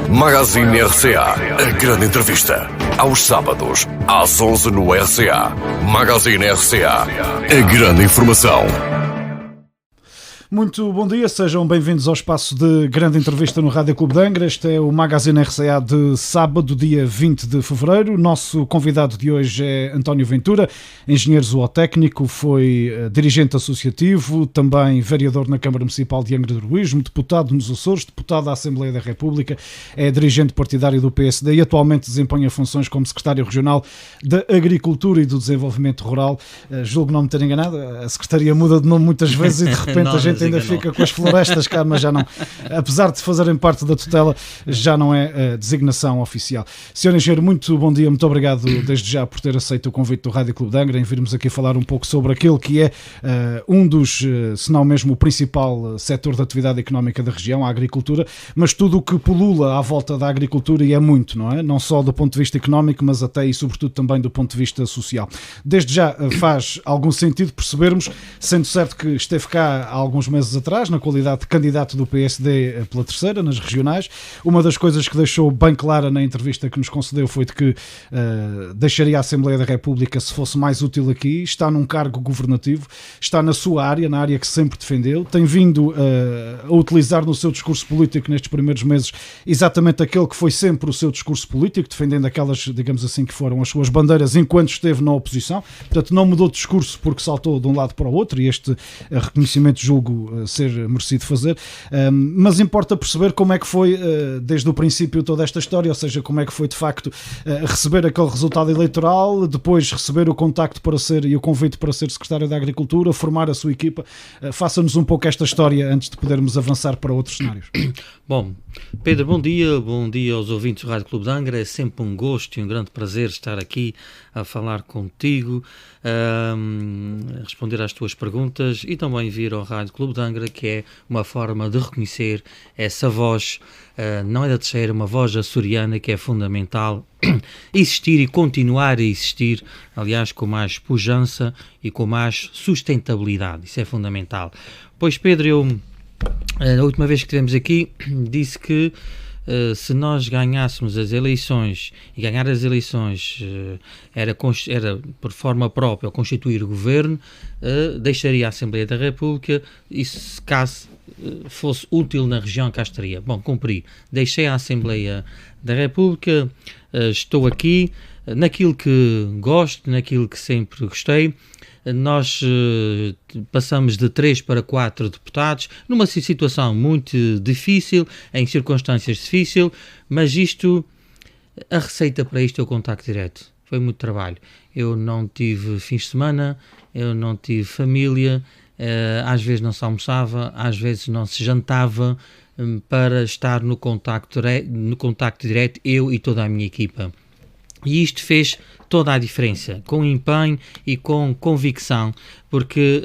Magazine RCA, a grande entrevista. Aos sábados, às 11 no RCA. Magazine RCA, a grande informação. Muito bom dia, sejam bem-vindos ao espaço de grande entrevista no Rádio Clube de Angra. Este é o Magazine RCA de sábado, dia 20 de fevereiro. O nosso convidado de hoje é António Ventura, engenheiro zootécnico, foi dirigente associativo, também vereador na Câmara Municipal de Angra do Heroísmo, deputado nos Açores, deputado da Assembleia da República, é dirigente partidário do PSD e atualmente desempenha funções como secretário regional da Agricultura e do Desenvolvimento Rural. Julgo não me ter enganado, a secretaria muda de nome muitas vezes e de repente a gente ainda fica com as florestas cá, mas já não, apesar de fazerem parte da tutela, já não é a designação oficial. Senhor Engenheiro, muito bom dia, muito obrigado desde já por ter aceito o convite do Rádio Clube de Angra em virmos aqui falar um pouco sobre aquele que é um dos, se não mesmo o principal setor de atividade económica da região, a agricultura, mas tudo o que pulula à volta da agricultura e é muito, não é? Não só do ponto de vista económico, mas até e sobretudo também do ponto de vista social. Desde já faz algum sentido percebermos, sendo certo que esteve cá há alguns meses atrás, na qualidade de candidato do PSD pela terceira, nas regionais. Uma das coisas que deixou bem clara na entrevista que nos concedeu foi de que deixaria a Assembleia da República se fosse mais útil aqui. Está num cargo governativo, está na sua área, na área que sempre defendeu, tem vindo a utilizar no seu discurso político nestes primeiros meses exatamente aquele que foi sempre o seu discurso político, defendendo aquelas, digamos assim, que foram as suas bandeiras enquanto esteve na oposição. Portanto, não mudou de discurso porque saltou de um lado para o outro e este reconhecimento julgo ser merecido fazer, mas importa perceber como é que foi desde o princípio toda esta história, ou seja, como é que foi de facto receber aquele resultado eleitoral, depois receber o contacto para ser e o convite para ser secretário da Agricultura, formar a sua equipa. Faça-nos um pouco esta história antes de podermos avançar para outros cenários. Bom, Pedro, bom dia aos ouvintes do Rádio Clube de Angra. É sempre um gosto e um grande prazer estar aqui a falar contigo, a responder às tuas perguntas e também vir ao Rádio Clube de Angra, que é uma forma de reconhecer essa voz, não é da terceira, uma voz açoriana que é fundamental existir e continuar a existir, aliás, com mais pujança e com mais sustentabilidade. Isso é fundamental. Pois, Pedro, a última vez que estivemos aqui, disse que se nós ganhássemos as eleições, e ganhar as eleições era por forma própria constituir o governo, deixaria a Assembleia da República e se caso fosse útil na região cá estaria. Bom, cumpri. Deixei a Assembleia da República, estou aqui, naquilo que gosto, naquilo que sempre gostei. Nós passamos de 3 para 4 deputados, numa situação muito difícil, em circunstâncias difíceis, mas a receita para isto é o contacto direto. Foi muito trabalho. Eu não tive fins de semana, eu não tive família, às vezes não se almoçava, às vezes não se jantava, para estar no contacto direto, eu e toda a minha equipa. E isto fez toda a diferença, com empenho e com convicção, porque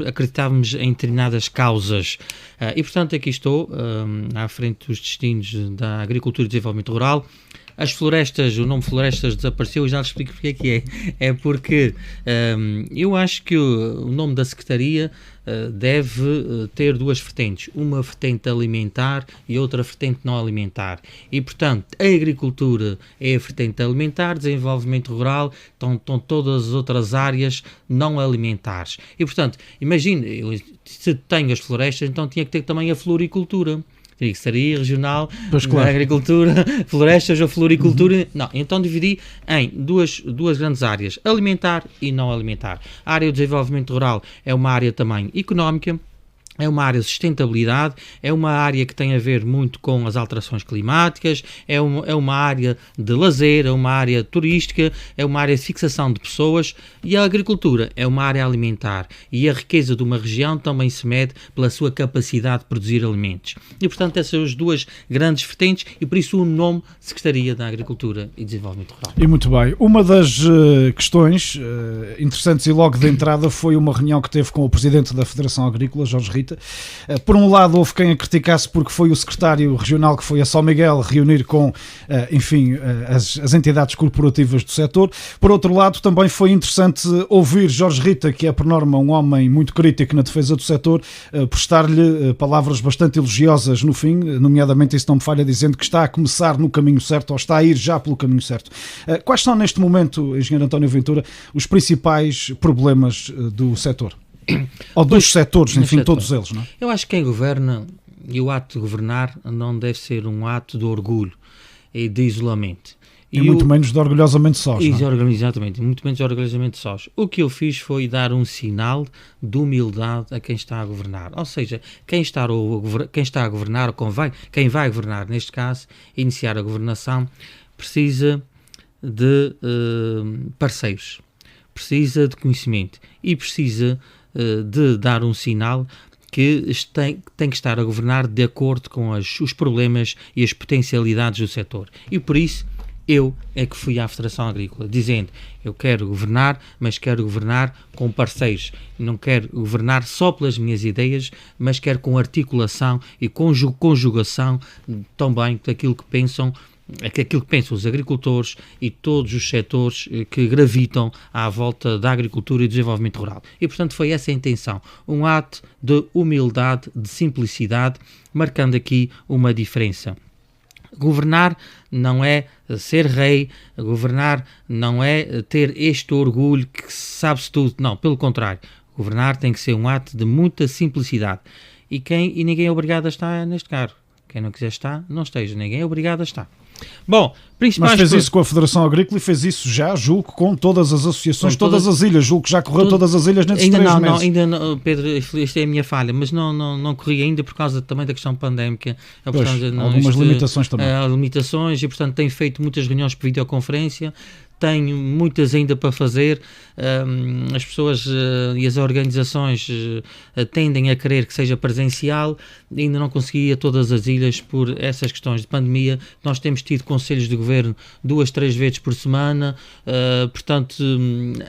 acreditávamos em determinadas causas. E, portanto, aqui estou, à frente dos destinos da Agricultura e Desenvolvimento Rural. As florestas, o nome florestas desapareceu, já lhes explico porque é que é. É porque eu acho que o nome da Secretaria deve ter duas vertentes, uma vertente alimentar e outra vertente não alimentar. E, portanto, a agricultura é a vertente alimentar, desenvolvimento rural, estão todas as outras áreas não alimentares. E, portanto, imagine, se tenho as florestas, então tinha que ter também a floricultura. Que seria regional, claro. Agricultura, florestas ou floricultura. Não, então dividi em duas grandes áreas, alimentar e não alimentar. A área do desenvolvimento rural é uma área também económica, é uma área de sustentabilidade, é uma área que tem a ver muito com as alterações climáticas, é uma área de lazer, é uma área turística, é uma área de fixação de pessoas, e a agricultura é uma área alimentar, e a riqueza de uma região também se mede pela sua capacidade de produzir alimentos. E, portanto, essas são as duas grandes vertentes, e por isso o nome Secretaria da Agricultura e Desenvolvimento Rural. E muito bem. Uma das questões interessantes e logo de entrada foi uma reunião que teve com o Presidente da Federação Agrícola, Jorge Rita, Rita. Por um lado, houve quem a criticasse porque foi o secretário regional que foi a São Miguel reunir com, enfim, as entidades corporativas do setor. Por outro lado, também foi interessante ouvir Jorge Rita, que é por norma um homem muito crítico na defesa do setor, prestar-lhe palavras bastante elogiosas no fim, nomeadamente, isso não me falha, dizendo que está a começar no caminho certo ou está a ir já pelo caminho certo. Quais são neste momento, Engenheiro António Ventura, os principais problemas do setor? Ou dos setores, enfim, todos eles, não é? Eu acho que quem governa, e o ato de governar não deve ser um ato de orgulho e de isolamento. E muito menos de orgulhosamente sós. Exatamente, muito menos de orgulhosamente sós. O que eu fiz foi dar um sinal de humildade a quem está a governar. Ou seja, quem está a governar, ou quem vai governar, neste caso, iniciar a governação, precisa de parceiros, precisa de conhecimento e precisa de dar um sinal que tem que estar a governar de acordo com os problemas e as potencialidades do setor. E por isso, eu é que fui à Federação Agrícola, dizendo, eu quero governar, mas quero governar com parceiros. Não quero governar só pelas minhas ideias, mas quero com articulação e conjugação também daquilo que pensam os agricultores e todos os setores que gravitam à volta da agricultura e do desenvolvimento rural. E, portanto, foi essa a intenção. Um ato de humildade, de simplicidade, marcando aqui uma diferença. Governar não é ser rei, governar não é ter este orgulho que sabe-se tudo. Não, pelo contrário. Governar tem que ser um ato de muita simplicidade. E ninguém é obrigado a estar neste cargo. Quem não quiser estar, não esteja. Ninguém é obrigado a estar. Bom, mas fez isso com a Federação Agrícola e fez isso já, julgo, com todas as associações, todas as ilhas, julgo que já correu todas as ilhas nesses 3 meses. Ainda não, Pedro, isto é a minha falha, mas não corri ainda por causa também da questão pandémica. Algumas limitações também. Há limitações e, portanto, tenho feito muitas reuniões por videoconferência, tenho muitas ainda para fazer. As pessoas e as organizações tendem a querer que seja presencial, ainda não consegui ir a todas as ilhas por essas questões de pandemia. Nós temos tido conselhos de governo 2-3 vezes por semana, portanto,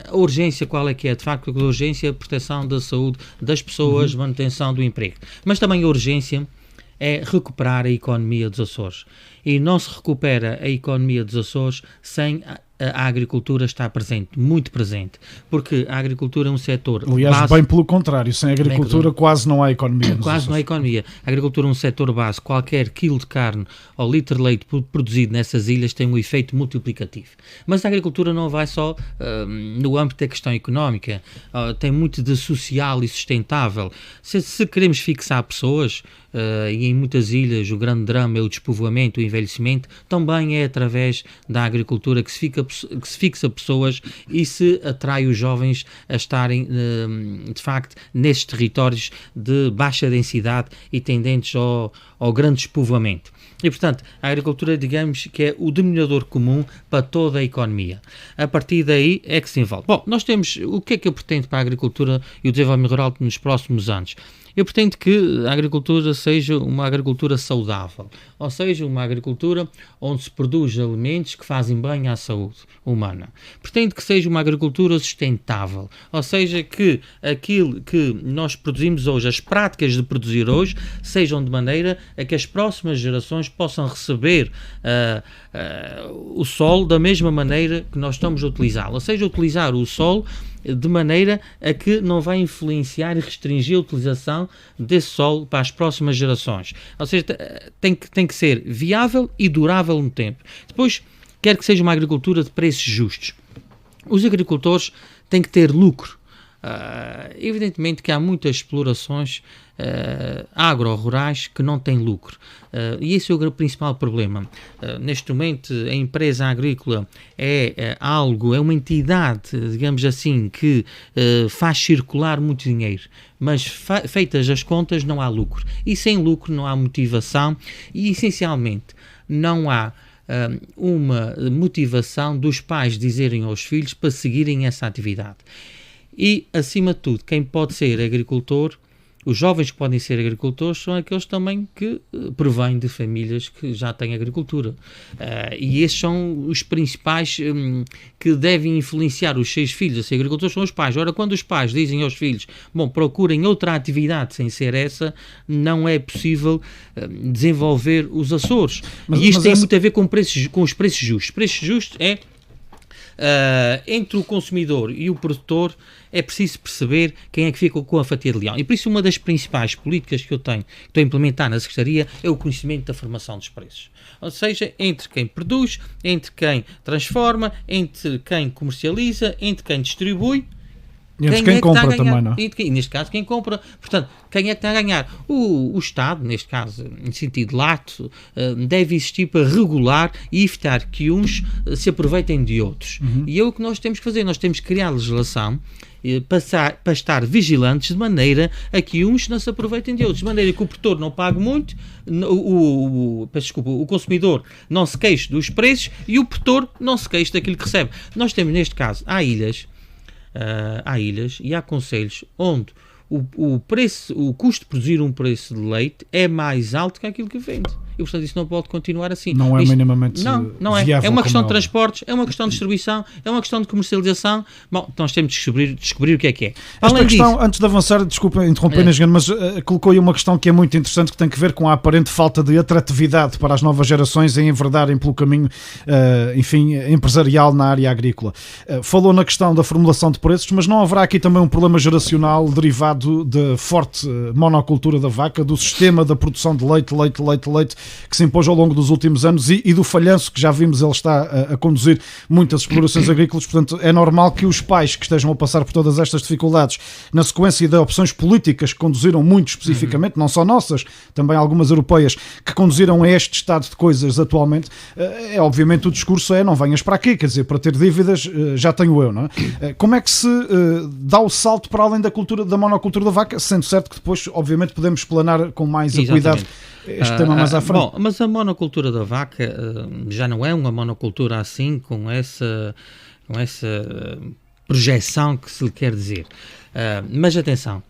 a urgência qual é que é? De facto, a urgência é a proteção da saúde das pessoas, manutenção do emprego. Mas também a urgência é recuperar a economia dos Açores. E não se recupera a economia dos Açores sem a agricultura estar presente, muito presente, porque a agricultura é um setor... Aliás, base, bem pelo contrário, sem agricultura quase não há economia. Quase não há economia. A agricultura é um setor base. Qualquer quilo de carne ou litro de leite produzido nessas ilhas tem um efeito multiplicativo. Mas a agricultura não vai só no âmbito da questão económica, tem muito de social e sustentável. Se queremos fixar pessoas, e em muitas ilhas o grande drama é o despovoamento, o envelhecimento, também é através da agricultura que se fixa pessoas e se atrai os jovens a estarem, de facto, nestes territórios de baixa densidade e tendentes ao grande despovoamento. E, portanto, a agricultura, digamos, que é o denominador comum para toda a economia. A partir daí é que se envolve. Bom, nós temos, o que é que eu pretendo para a agricultura e o desenvolvimento rural nos próximos anos? Eu pretendo que a agricultura seja uma agricultura saudável, ou seja, uma agricultura onde se produz alimentos que fazem bem à saúde humana. Pretendo que seja uma agricultura sustentável, ou seja, que aquilo que nós produzimos hoje, as práticas de produzir hoje, sejam de maneira a que as próximas gerações possam receber o solo da mesma maneira que nós estamos a utilizá-lo, ou seja, utilizar o solo de maneira a que não vai influenciar e restringir a utilização desse solo para as próximas gerações. Ou seja, tem que ser viável e durável no tempo. Depois, quero que seja uma agricultura de preços justos. Os agricultores têm que ter lucro. Evidentemente que há muitas explorações agro-rurais que não têm lucro, e esse é o principal problema. Neste momento a empresa agrícola é uma entidade, digamos assim, que faz circular muito dinheiro, mas feitas as contas não há lucro, e sem lucro não há motivação e essencialmente não há uma motivação dos pais dizerem aos filhos para seguirem essa atividade. E, acima de tudo, quem pode ser agricultor os jovens que podem ser agricultores são aqueles também que provêm de famílias que já têm agricultura. E esses são os principais que devem influenciar os seus filhos a ser agricultores, são os pais. Ora, quando os pais dizem aos filhos, bom, procurem outra atividade sem ser essa, não é possível desenvolver os Açores. E isto tem muito a ver com os preços justos. Preços justos é entre o consumidor e o produtor, é preciso perceber quem é que fica com a fatia de leão. E por isso uma das principais políticas que eu estou a implementar na Secretaria é o conhecimento da formação dos preços. Ou seja, entre quem produz, entre quem transforma, entre quem comercializa, entre quem distribui, entre quem compra também, não? E neste caso, quem compra. Portanto, quem é que está a ganhar? O Estado, neste caso, em sentido lato, deve existir para regular e evitar que uns se aproveitem de outros. E é o que nós temos que fazer. Nós temos que criar legislação para estar vigilantes de maneira a que uns não se aproveitem de outros, de maneira que o produtor não pague muito, o consumidor não se queixe dos preços e o produtor não se queixe daquilo que recebe. Nós temos, neste caso, há ilhas e há concelhos onde o custo de produzir um preço de leite é mais alto que aquilo que vende. E, portanto, isso não pode continuar assim. Não é minimamente não é. viável. É uma questão de transportes, é uma questão de distribuição, é uma questão de comercialização. Bom, nós temos de descobrir o que é que é. Esta questão, antes de avançar, desculpa interromper, mas colocou aí uma questão que é muito interessante, que tem que ver com a aparente falta de atratividade para as novas gerações em enverdarem pelo caminho, empresarial na área agrícola. Falou na questão da formulação de preços, mas não haverá aqui também um problema geracional derivado da forte monocultura da vaca, do sistema da produção de leite que se impôs ao longo dos últimos anos e do falhanço que já vimos ele está a conduzir muitas explorações agrícolas. Portanto, é normal que os pais que estejam a passar por todas estas dificuldades, na sequência de opções políticas que conduziram muito especificamente, não só nossas, também algumas europeias, que conduziram a este estado de coisas atualmente, obviamente o discurso é: não venhas para aqui, quer dizer, para ter dívidas já tenho eu, não é? Como é que se dá o salto para além da monocultura da vaca, sendo certo que depois, obviamente, podemos explanar com mais cuidado este tema mais à frente? Bom, mas a monocultura da vaca já não é uma monocultura assim, com essa projeção que se lhe quer dizer. Mas atenção,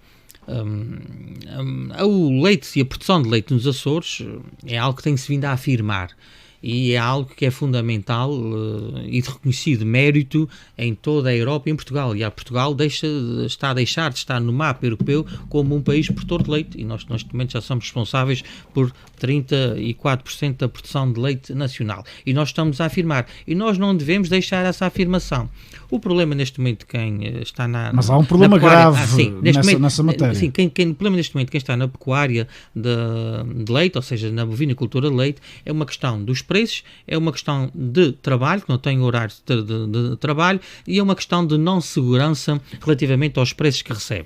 o leite e a produção de leite nos Açores é algo que tem-se vindo a afirmar. E é algo que é fundamental e de reconhecido mérito em toda a Europa e em Portugal. E Portugal está a deixar de estar no mapa europeu como um país produtor de leite. E nós, neste momento, já somos responsáveis por 34% da produção de leite nacional. E nós estamos a afirmar. E nós não devemos deixar essa afirmação. O problema neste momento, quem está Mas há um problema grave nessa matéria. Sim, o problema neste momento, quem está na pecuária de leite, ou seja, na bovinicultura de leite, é uma questão dos preços, é uma questão de trabalho, que não tem horário de trabalho, e é uma questão de não segurança relativamente aos preços que recebe.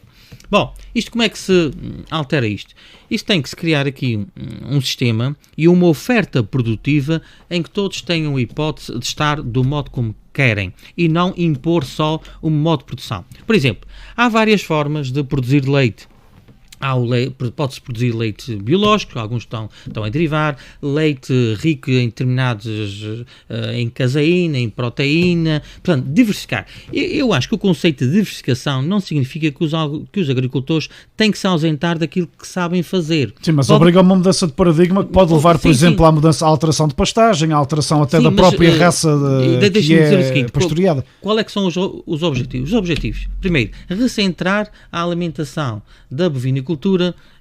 Bom, isto como é que se altera isto? Isto tem que se criar aqui um sistema e uma oferta produtiva em que todos tenham a hipótese de estar do modo como querem e não impor só um modo de produção. Por exemplo, há várias formas de produzir leite. Pode-se produzir leite biológico, alguns estão a derivar, leite rico em determinados, em caseína, em proteína, portanto, diversificar. Eu acho que o conceito de diversificação não significa que os agricultores têm que se ausentar daquilo que sabem fazer. Sim, mas obriga a uma mudança de paradigma que pode levar, por exemplo, à mudança, à alteração de pastagem, à alteração até da própria raça que é pastoreada. Qual é que são os objetivos? Os objetivos, primeiro, recentrar a alimentação da bovinicultura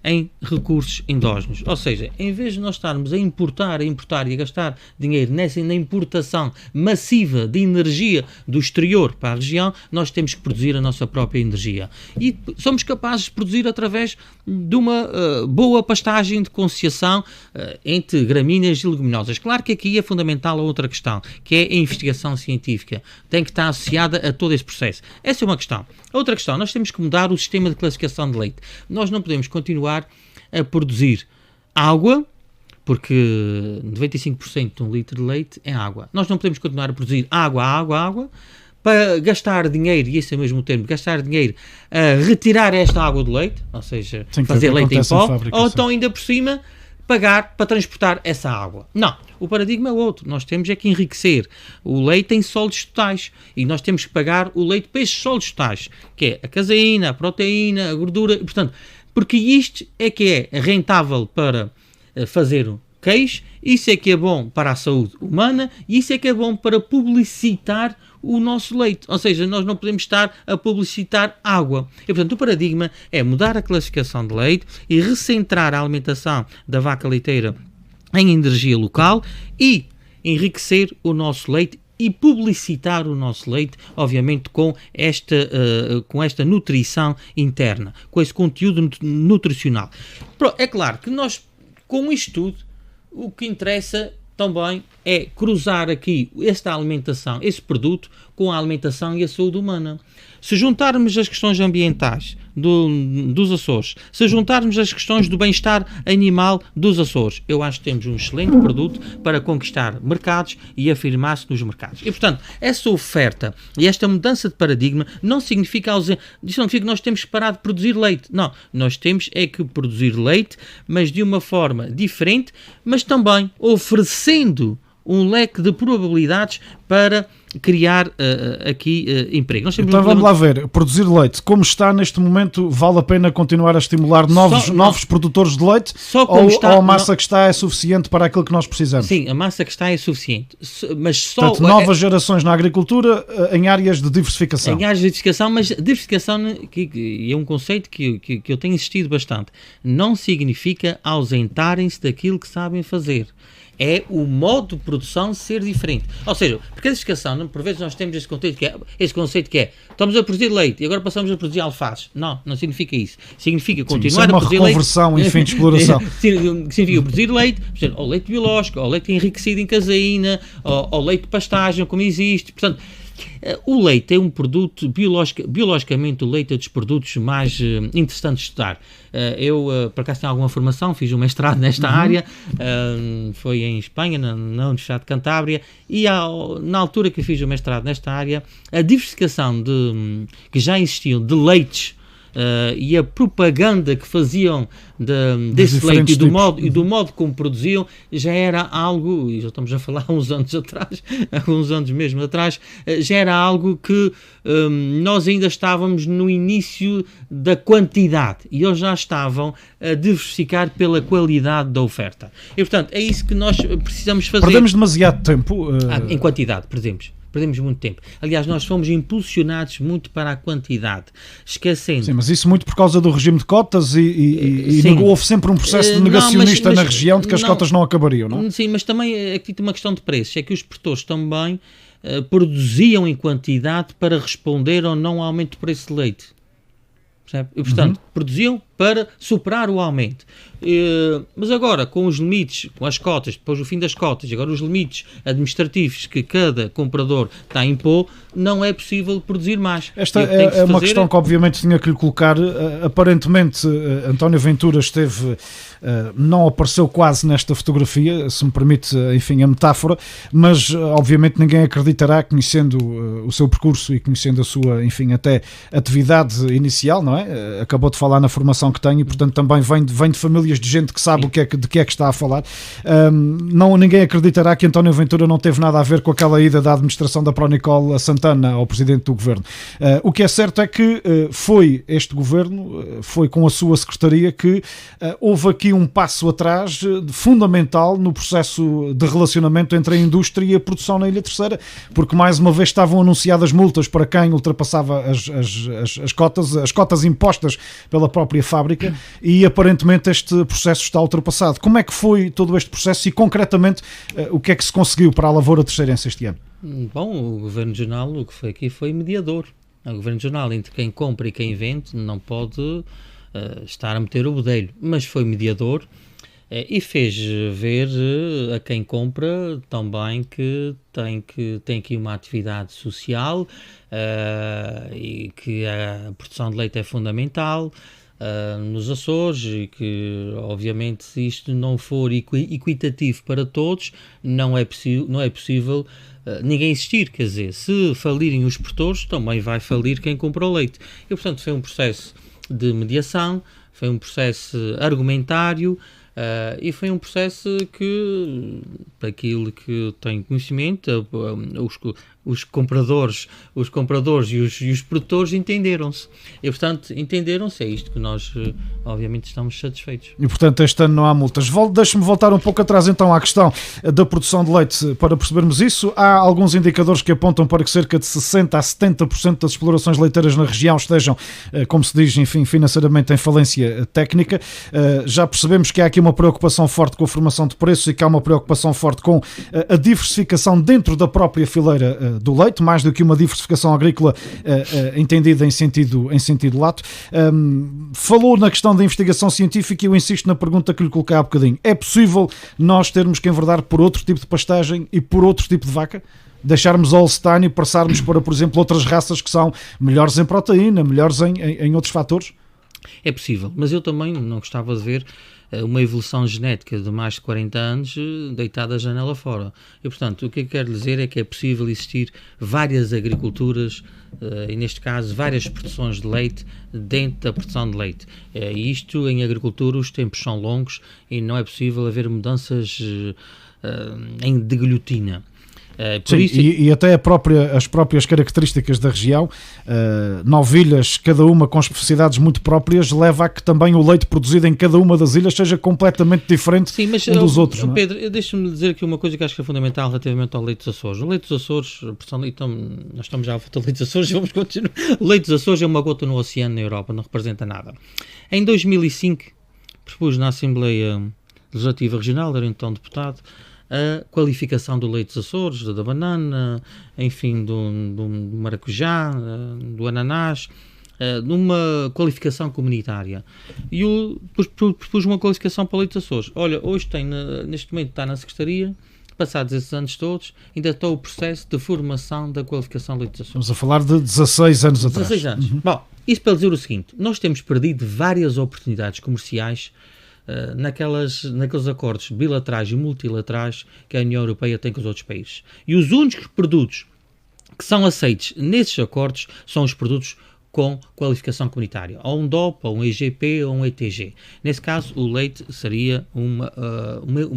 em recursos endógenos. Ou seja, em vez de nós estarmos a importar e a gastar dinheiro na importação massiva de energia do exterior para a região, nós temos que produzir a nossa própria energia. E somos capazes de produzir através de uma boa pastagem de conciliação entre gramíneas e leguminosas. Claro que aqui é fundamental a outra questão, que é a investigação científica. Tem que estar associada a todo esse processo. Essa é uma questão. A outra questão, nós temos que mudar o sistema de classificação de leite. Nós não podemos continuar a produzir água, porque 95% de um litro de leite é água. Nós não podemos continuar a produzir água, para gastar dinheiro, e esse é mesmo o termo, gastar dinheiro a retirar esta água do leite, ou seja, fazer leite em pó, ou então ainda por cima pagar para transportar essa água. Não, o paradigma é outro. Nós temos é que enriquecer o leite em sólidos totais e nós temos que pagar o leite para esses sólidos totais, que é a caseína, a proteína, a gordura, e, portanto, porque isto é que é rentável para fazer queijo, isso é que é bom para a saúde humana e isso é que é bom para publicitar o nosso leite. Ou seja, nós não podemos estar a publicitar água. E, portanto, o paradigma é mudar a classificação de leite e recentrar a alimentação da vaca leiteira em energia local e enriquecer o nosso leite e publicitar o nosso leite, obviamente, com esta nutrição interna, com esse conteúdo nutricional. É claro que nós, com isto tudo, o que interessa também é cruzar aqui esta alimentação, esse produto, com a alimentação e a saúde humana. Se juntarmos as questões ambientais dos Açores, se juntarmos as questões do bem-estar animal dos Açores, eu acho que temos um excelente produto para conquistar mercados e afirmar-se nos mercados. E, portanto, essa oferta e esta mudança de paradigma não significa que nós temos que parar de produzir leite. Não, nós temos é que produzir leite, mas de uma forma diferente, mas também oferecendo um leque de probabilidades para criar emprego. Então vamos lá ver, produzir leite, como está neste momento, vale a pena continuar a estimular novos produtores de leite ou a massa que está é suficiente para aquilo que nós precisamos? Sim, a massa que está é suficiente, mas só... Portanto, novas gerações na agricultura em áreas de diversificação. Em áreas de diversificação, mas diversificação é um conceito que eu tenho insistido bastante. Não significa ausentarem-se daquilo que sabem fazer. É o modo de produção ser diferente. Ou seja, porque a diversificação, por vezes nós temos esse conceito que é estamos a produzir leite e agora passamos a produzir alfaces. Não significa isso. Significa continuar a produzir leite. Isso é uma reconversão, enfim, de exploração. Significa produzir leite, ou leite biológico, ou leite enriquecido em caseína, ou leite de pastagem, como existe. Portanto, o leite é um produto, biologicamente o leite é dos produtos mais interessantes de estudar. Eu, por acaso, tenho alguma formação, fiz um mestrado nesta área, foi em Espanha, na Universidade de Cantábria, e na altura que eu fiz o mestrado nesta área, a diversificação que já existiam de leites e a propaganda que faziam desse leite e do modo como produziam já era algo, e já estamos a falar há uns anos mesmo atrás, já era algo que nós ainda estávamos no início da quantidade e eles já estavam a diversificar pela qualidade da oferta. E, portanto, é isso que nós precisamos fazer. Perdemos demasiado tempo. Em quantidade, perdemos muito tempo. Aliás, nós fomos impulsionados muito para a quantidade, esquecendo... Sim, mas isso muito por causa do regime de cotas e houve sempre um processo de negacionista na região de que as cotas não acabariam, não? Sim, mas também aqui tem uma questão de preços, é que os produtores também produziam em quantidade para responder ou não ao aumento do preço de leite. Percebe? E, portanto, produziam para superar o aumento. Mas agora, com os limites, com as cotas, depois do fim das cotas, agora os limites administrativos que cada comprador está a impor, não é possível produzir mais. Esta é uma questão que obviamente tinha que lhe colocar. Aparentemente, António Ventura não apareceu quase nesta fotografia, se me permite, enfim, a metáfora, mas obviamente ninguém acreditará, conhecendo o seu percurso e conhecendo a sua, enfim, até atividade inicial, não é? Acabou de falar na formação que tem e, portanto, também vem de famílias de gente que sabe de que é que está a falar. Ninguém acreditará que António Ventura não teve nada a ver com aquela ida da administração da Pronicol a Santana ao presidente do governo. O que é certo é que foi este governo, foi com a sua secretaria que houve aqui um passo atrás fundamental no processo de relacionamento entre a indústria e a produção na Ilha Terceira, porque mais uma vez estavam anunciadas multas para quem ultrapassava as cotas impostas pela própria fábrica e aparentemente este processo está ultrapassado. Como é que foi todo este processo e concretamente o que é que se conseguiu para a lavoura terceirense este ano? Bom, o Governo Regional o que foi aqui foi mediador. O Governo Regional entre quem compra e quem vende não pode estar a meter o bedelho, mas foi mediador e fez ver a quem compra também que tem aqui uma atividade social e que a produção de leite é fundamental nos Açores e que obviamente se isto não for equitativo para todos não é possível ninguém existir, quer dizer, se falirem os produtores também vai falir quem compra o leite e portanto foi um processo de mediação, foi um processo argumentário e foi um processo que, para aquilo que tenho conhecimento, os compradores e os produtores entenderam-se. E, portanto, entenderam-se. É isto que nós, obviamente, estamos satisfeitos. E, portanto, este ano não há multas. Deixe-me voltar um pouco atrás, então, à questão da produção de leite, para percebermos isso. Há alguns indicadores que apontam para que cerca de 60% a 70% das explorações leiteiras na região estejam, como se diz, enfim, financeiramente em falência técnica. Já percebemos que há aqui uma preocupação forte com a formação de preços e que há uma preocupação forte com a diversificação dentro da própria fileira do leite, mais do que uma diversificação agrícola entendida em sentido lato. Falou na questão da investigação científica e eu insisto na pergunta que lhe coloquei há bocadinho. É possível nós termos que enverdar por outro tipo de pastagem e por outro tipo de vaca? Deixarmos a Holstein e passarmos para, por exemplo, outras raças que são melhores em proteína, melhores em outros fatores? É possível, mas eu também não gostava de ver uma evolução genética de mais de 40 anos deitada a janela fora. E, portanto, o que eu quero dizer é que é possível existir várias agriculturas e, neste caso, várias produções de leite dentro da produção de leite. E isto, em agricultura, os tempos são longos e não é possível haver mudanças de guilhotina. Sim, isso... e até as próprias características da região, novilhas, cada uma com especificidades muito próprias, leva a que também o leite produzido em cada uma das ilhas seja completamente diferente. Sim, mas, dos outros. Não é? Pedro, deixa-me dizer aqui uma coisa que acho que é fundamental relativamente ao leite dos Açores. O leite dos Açores, nós estamos já a falar do leite dos Açores e vamos continuar. O leite dos Açores é uma gota no oceano na Europa, não representa nada. Em 2005, propus na Assembleia Legislativa Regional, era então deputado, a qualificação do leite dos Açores, da banana, enfim, do maracujá, do ananás, numa qualificação comunitária. E eu propus uma qualificação para o leite dos Açores. Olha, hoje neste momento está na Secretaria, passados esses anos todos, ainda está o processo de formação da qualificação de leite dos Açores. Estamos a falar de 16 anos atrás. 16 anos. Uhum. Bom, isso para dizer o seguinte, nós temos perdido várias oportunidades comerciais naqueles acordos bilaterais e multilaterais que a União Europeia tem com os outros países. E os únicos produtos que são aceitos nesses acordos são os produtos com qualificação comunitária, ou um DOP, ou um EGP, ou um ETG. Nesse caso, o leite seria uma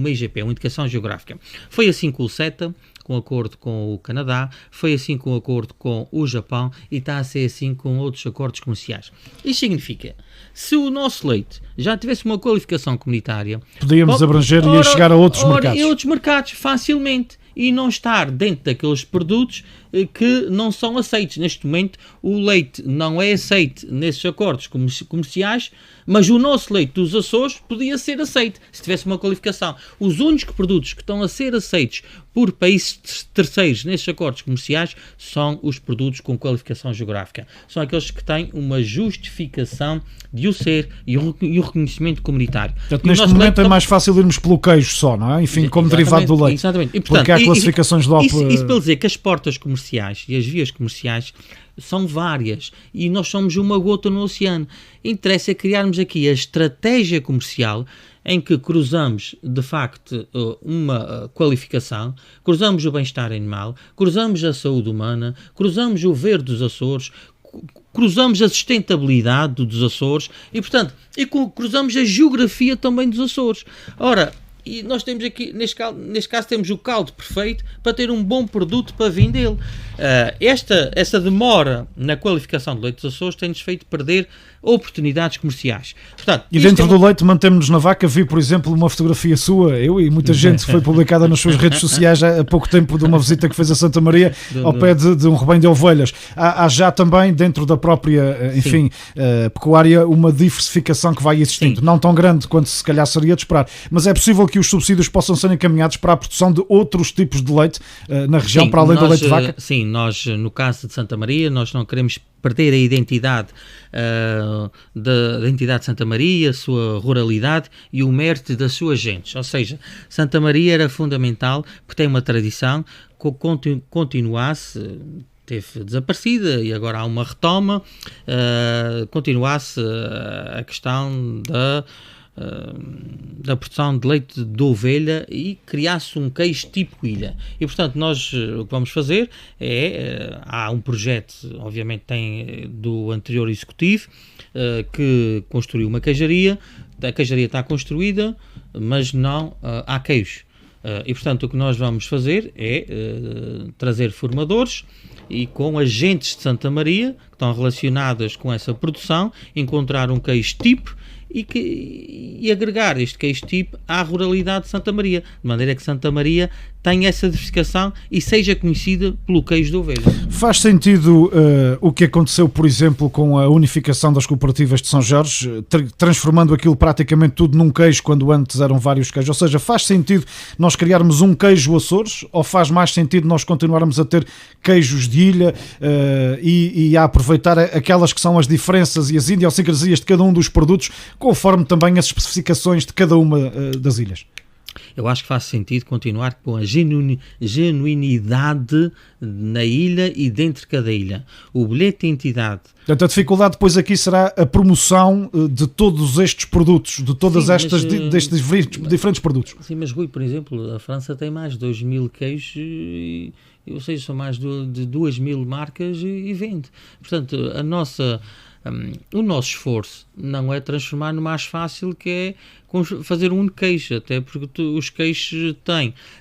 EGP, uma indicação geográfica. Foi assim com o CETA, com acordo com o Canadá, foi assim com o acordo com o Japão e está a ser assim com outros acordos comerciais. Isto significa, se o nosso leite já tivesse uma qualificação comunitária, podíamos abranger e chegar a outros mercados. A outros mercados, facilmente, e não estar dentro daqueles produtos que não são aceitos. Neste momento, o leite não é aceito nesses acordos comerciais, mas o nosso leite dos Açores podia ser aceito, se tivesse uma qualificação. Os únicos produtos que estão a ser aceitos por países terceiros nesses acordos comerciais são os produtos com qualificação geográfica. São aqueles que têm uma justificação de o ser e o reconhecimento comunitário. Portanto, neste momento é mais fácil irmos pelo queijo só, não é? Enfim, como derivado do leite. Exatamente. E, portanto, porque há classificações de Isso para dizer que as portas comerciais e as vias comerciais são várias e nós somos uma gota no oceano. Interessa criarmos aqui a estratégia comercial em que cruzamos, de facto, uma qualificação, cruzamos o bem-estar animal, cruzamos a saúde humana, cruzamos o verde dos Açores, cruzamos a sustentabilidade dos Açores e, portanto, cruzamos a geografia também dos Açores. Ora, e nós temos aqui, neste caso temos o caldo perfeito para ter um bom produto para vendê-lo. Essa demora na qualificação do leite dos Açores tem-nos feito perder oportunidades comerciais. Portanto, e dentro do leite mantemos-nos na vaca. Vi, por exemplo, uma fotografia sua, eu e muita gente, que foi publicada nas suas redes sociais há pouco tempo, de uma visita que fez a Santa Maria ao pé de um rebanho de ovelhas. Há já também dentro da própria, enfim, pecuária, uma diversificação que vai existindo. Sim. Não tão grande quanto se calhar seria de esperar, mas é possível que os subsídios possam ser encaminhados para a produção de outros tipos de leite na região, sim, para além do leite de vaca? Sim, nós, no caso de Santa Maria, nós não queremos perder a identidade da identidade de Santa Maria, a sua ruralidade e o mérito das suas gentes. Ou seja, Santa Maria era fundamental porque tem uma tradição que continuasse, teve desaparecida e agora há uma retoma, continuasse a questão da produção de leite de ovelha e criasse um queijo tipo ilha. E, portanto, nós o que vamos fazer há um projeto, obviamente tem do anterior executivo, que construiu uma queijaria. A queijaria está construída, mas não há queijo. E, portanto, o que nós vamos fazer é trazer formadores e com agentes de Santa Maria, que estão relacionadas com essa produção, encontrar um queijo tipo e agregar este queijo tipo à ruralidade de Santa Maria, de maneira que Santa Maria tenha essa diversificação e seja conhecida pelo queijo de ovelha. Faz sentido o que aconteceu, por exemplo, com a unificação das cooperativas de São Jorge, transformando aquilo praticamente tudo num queijo, quando antes eram vários queijos? Ou seja, faz sentido nós criarmos um queijo Açores, ou faz mais sentido nós continuarmos a ter queijos de ilha e a aproveitar aquelas que são as diferenças e as idiosincrasias de cada um dos produtos, conforme também as especificações de cada uma das ilhas? Eu acho que faz sentido continuar com a genuinidade na ilha e dentro de cada ilha. O bilhete de identidade. Portanto, a dificuldade depois aqui será a promoção de todos estes produtos, de todas destes diferentes produtos. Sim, mas Rui, por exemplo, a França tem mais de 2.000 queijos, ou seja, são mais de 2.000 marcas e vende. Portanto, o nosso esforço não é transformar no mais fácil, que é fazer um único queijo, até porque os queijos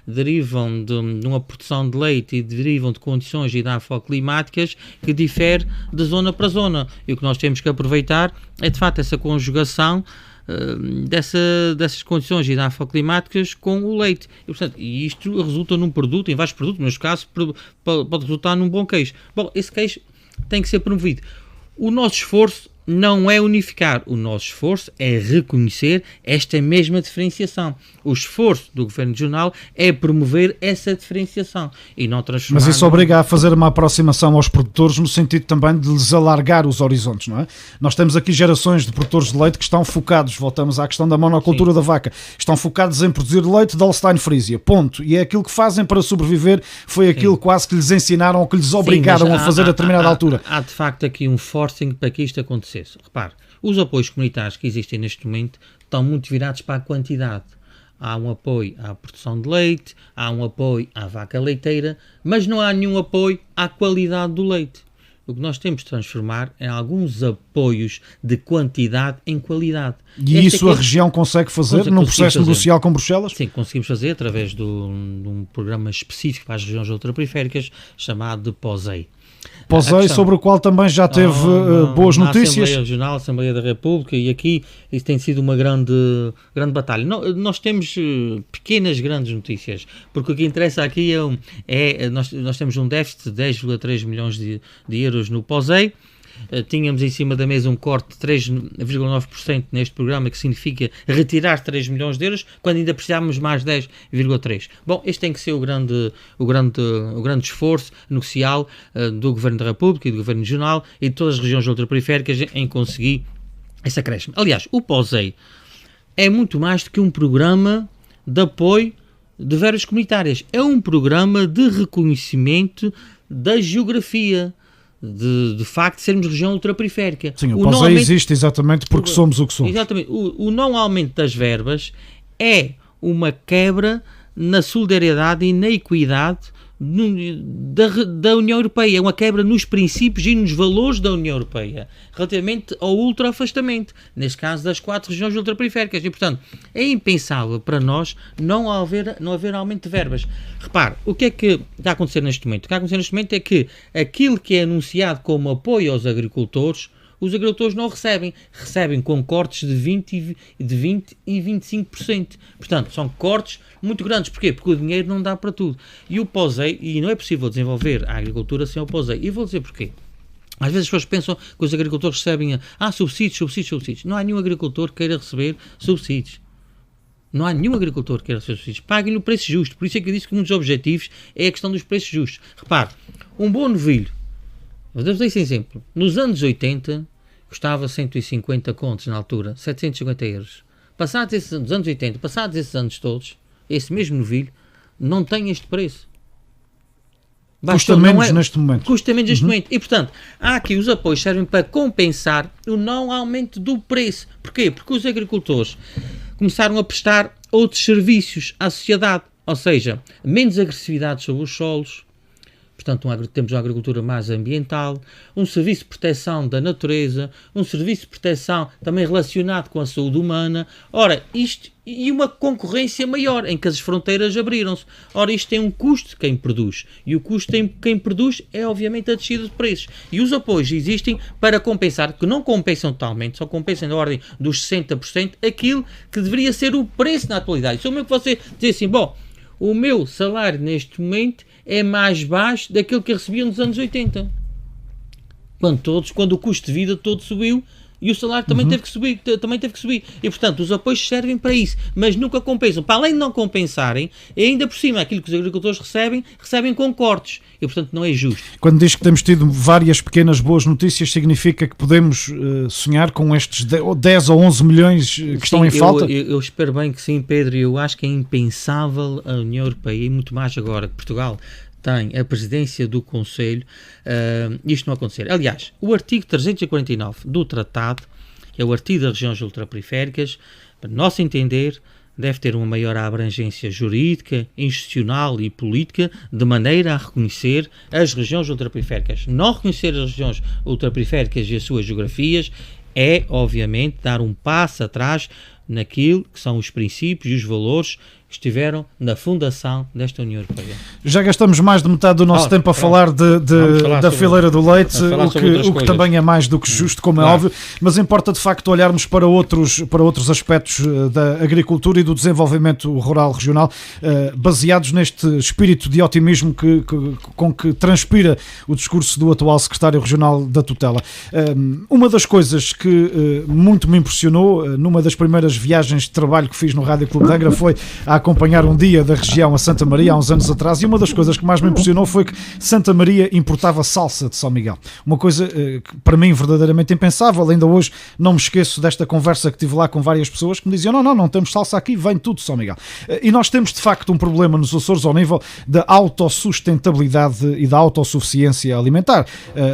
derivam de uma produção de leite e derivam de condições edafoclimáticas que diferem de zona para zona. E o que nós temos que aproveitar é, de facto, essa conjugação dessas condições edafoclimáticas com o leite. E isto resulta num produto, em vários produtos, neste caso pode resultar num bom queijo. Bom, esse queijo tem que ser promovido. O nosso esforço não é unificar, o nosso esforço é reconhecer esta mesma diferenciação. O esforço do Governo Regional é promover essa diferenciação e não transformar... Mas isso obriga a fazer uma aproximação aos produtores no sentido também de lhes alargar os horizontes, não é? Nós temos aqui gerações de produtores de leite que estão focados, voltamos à questão da monocultura da vaca, estão focados em produzir leite de Holstein Frisia, ponto. E é aquilo que fazem para sobreviver, foi aquilo quase que lhes ensinaram ou que lhes obrigaram a fazer a determinada altura. Há de facto aqui um forcing para que isto aconteça. Repare, os apoios comunitários que existem neste momento estão muito virados para a quantidade. Há um apoio à produção de leite, há um apoio à vaca leiteira, mas não há nenhum apoio à qualidade do leite. O que nós temos de transformar é alguns apoios de quantidade em qualidade. E isso a região consegue fazer num processo negocial com Bruxelas? Sim, conseguimos fazer através de um programa específico para as regiões ultraperiféricas chamado de POSEI. POSEI, sobre o qual também já teve boas notícias. Assembleia Regional, Assembleia da República, e aqui isso tem sido uma grande batalha. Nós temos pequenas, grandes notícias, porque o que interessa aqui nós temos um déficit de 10,3 milhões de euros no POSEI. Tínhamos em cima da mesa um corte de 3,9% neste programa, que significa retirar 3 milhões de euros, quando ainda precisávamos mais 10,3%. Bom, este tem que ser o grande esforço negocial do Governo da República e do Governo Regional e de todas as regiões ultraperiféricas em conseguir esse acréscimo. Aliás, o POSEI é muito mais do que um programa de apoio de verbas comunitárias. É um programa de reconhecimento da geografia, de facto sermos região ultraperiférica. Sim, o POSEI existe exatamente porque somos o que somos. Exatamente. O não aumento das verbas é uma quebra na solidariedade e na equidade da União Europeia. É uma quebra nos princípios e nos valores da União Europeia relativamente ao ultraafastamento, neste caso das 4 regiões ultraperiféricas. E, portanto, é impensável para nós não haver aumento de verbas. Repare, o que é que está a acontecer neste momento? O que está a acontecer neste momento é que aquilo que é anunciado como apoio aos agricultores, os agricultores não recebem com cortes de 20% e 25%. Portanto, são cortes muito grandes. Porquê? Porque o dinheiro não dá para tudo. E o POSEI, e não é possível desenvolver a agricultura sem o POSEI. E vou dizer porquê. Às vezes as pessoas pensam que os agricultores recebem subsídios. Não há nenhum agricultor que queira receber subsídios. Não há nenhum agricultor que queira receber subsídios. Paguem-lhe o preço justo. Por isso é que eu disse que um dos objetivos é a questão dos preços justos. Repare, um bom novilho, vou dar esse exemplo, nos anos 80 custava 150 contos na altura, 750 euros. Passados esses anos 80, passados esses anos todos, esse mesmo novilho não tem este preço. Custa menos neste momento. Custa menos neste momento. E, portanto, há aqui os apoios servem para compensar o não aumento do preço. Porquê? Porque os agricultores começaram a prestar outros serviços à sociedade. Ou seja, menos agressividade sobre os solos, portanto temos uma agricultura mais ambiental, um serviço de proteção da natureza, um serviço de proteção também relacionado com a saúde humana. Ora, isto e uma concorrência maior, em que as fronteiras abriram-se. Ora, isto tem um custo de quem produz, e o custo de quem produz é obviamente a descida de preços. E os apoios existem para compensar, que não compensam totalmente, só compensam na ordem dos 60%, aquilo que deveria ser o preço na atualidade. Isso é o mesmo que você dizer assim, bom, o meu salário neste momento é mais baixo daquilo que eu recebia nos anos 80. Quando o custo de vida todo subiu, e o salário também teve que subir. E, portanto, os apoios servem para isso, mas nunca compensam. Para além de não compensarem, ainda por cima, aquilo que os agricultores recebem com cortes. E, portanto, não é justo. Quando diz que temos tido várias pequenas boas notícias, significa que podemos sonhar com estes 10 ou 11 milhões que estão em falta? Eu espero bem que sim, Pedro. Eu acho que é impensável a União Europeia, e muito mais agora que Portugal tem a presidência do Conselho, isto não acontecer. Aliás, o artigo 349 do Tratado, que é o artigo das regiões ultraperiféricas, para nosso entender, deve ter uma maior abrangência jurídica, institucional e política, de maneira a reconhecer as regiões ultraperiféricas. Não reconhecer as regiões ultraperiféricas e as suas geografias é, obviamente, dar um passo atrás naquilo que são os princípios e os valores que estiveram na fundação desta União Europeia. Já gastamos mais de metade do nosso tempo a falar da fileira do leite, o que também é mais do que justo, como é óbvio, mas importa de facto olharmos para outros aspectos da agricultura e do desenvolvimento rural regional, baseados neste espírito de otimismo com que transpira o discurso do atual secretário regional da tutela. Uma das coisas que muito me impressionou, numa das primeiras viagens de trabalho que fiz no Rádio Clube de Angra, foi a acompanhar um dia da região a Santa Maria há uns anos atrás, e uma das coisas que mais me impressionou foi que Santa Maria importava salsa de São Miguel. Uma coisa que para mim verdadeiramente impensável. Ainda hoje não me esqueço desta conversa que tive lá com várias pessoas que me diziam não temos salsa aqui, vem tudo de São Miguel. E nós temos de facto um problema nos Açores ao nível da autossustentabilidade e da autossuficiência alimentar.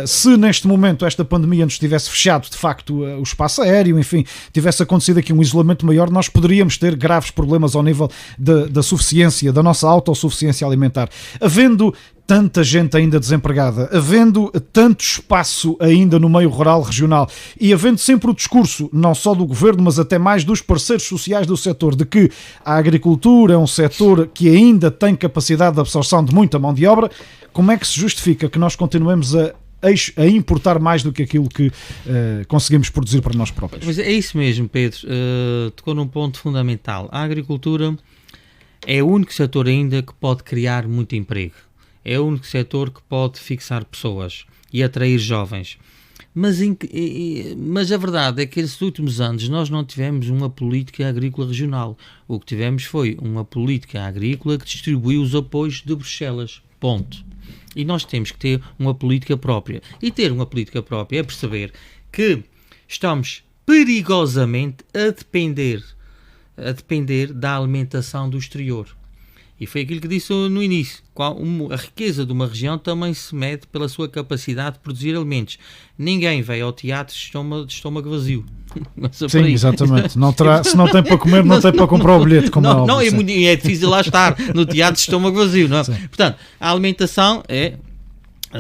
Se neste momento esta pandemia nos tivesse fechado de facto o espaço aéreo, enfim, tivesse acontecido aqui um isolamento maior, nós poderíamos ter graves problemas ao nível da suficiência, da nossa autossuficiência alimentar. Havendo tanta gente ainda desempregada, havendo tanto espaço ainda no meio rural regional e havendo sempre o discurso, não só do governo, mas até mais dos parceiros sociais do setor, de que a agricultura é um setor que ainda tem capacidade de absorção de muita mão de obra, como é que se justifica que nós continuemos a importar mais do que aquilo que conseguimos produzir para nós próprios? Mas é isso mesmo, Pedro. Tocou num ponto fundamental. A agricultura é o único setor ainda que pode criar muito emprego. É o único setor que pode fixar pessoas e atrair jovens. Mas a verdade é que nesses últimos anos nós não tivemos uma política agrícola regional. O que tivemos foi uma política agrícola que distribuiu os apoios de Bruxelas. Ponto. E nós temos que ter uma política própria. E ter uma política própria é perceber que estamos perigosamente a depender da alimentação do exterior. E foi aquilo que disse no início. A riqueza de uma região também se mede pela sua capacidade de produzir alimentos. Ninguém vai ao teatro de estômago vazio. Sim, exatamente. Se não tem para comer, não tem para comprar o bilhete. Como não, é difícil lá estar no teatro de estômago vazio. Não é? Portanto, a alimentação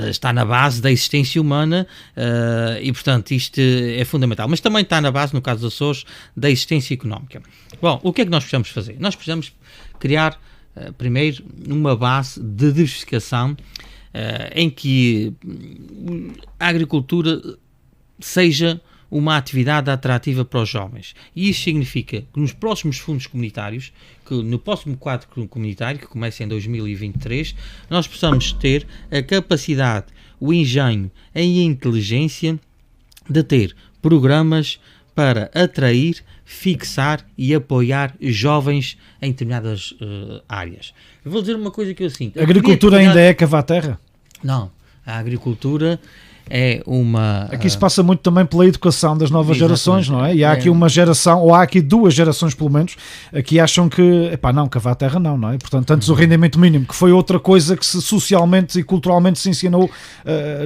está na base da existência humana e, portanto, isto é fundamental. Mas também está na base, no caso dos Açores, da existência económica. Bom, o que é que nós precisamos fazer? Nós precisamos criar, primeiro, uma base de diversificação em que a agricultura seja uma atividade atrativa para os jovens. E isso significa que nos próximos fundos comunitários, que no próximo quadro comunitário, que começa em 2023, nós possamos ter a capacidade, o engenho e a inteligência de ter programas para atrair, fixar e apoiar jovens em determinadas áreas. Eu vou dizer uma coisa que eu sinto. A agricultura ainda é cavar terra? Não. A agricultura é uma... Aqui se passa muito também pela educação das novas Exatamente. gerações, não é? E há aqui uma geração, ou há aqui duas gerações pelo menos, que acham que, não, cavar a terra não é? Portanto, antes o rendimento mínimo, que foi outra coisa que socialmente e culturalmente se ensinou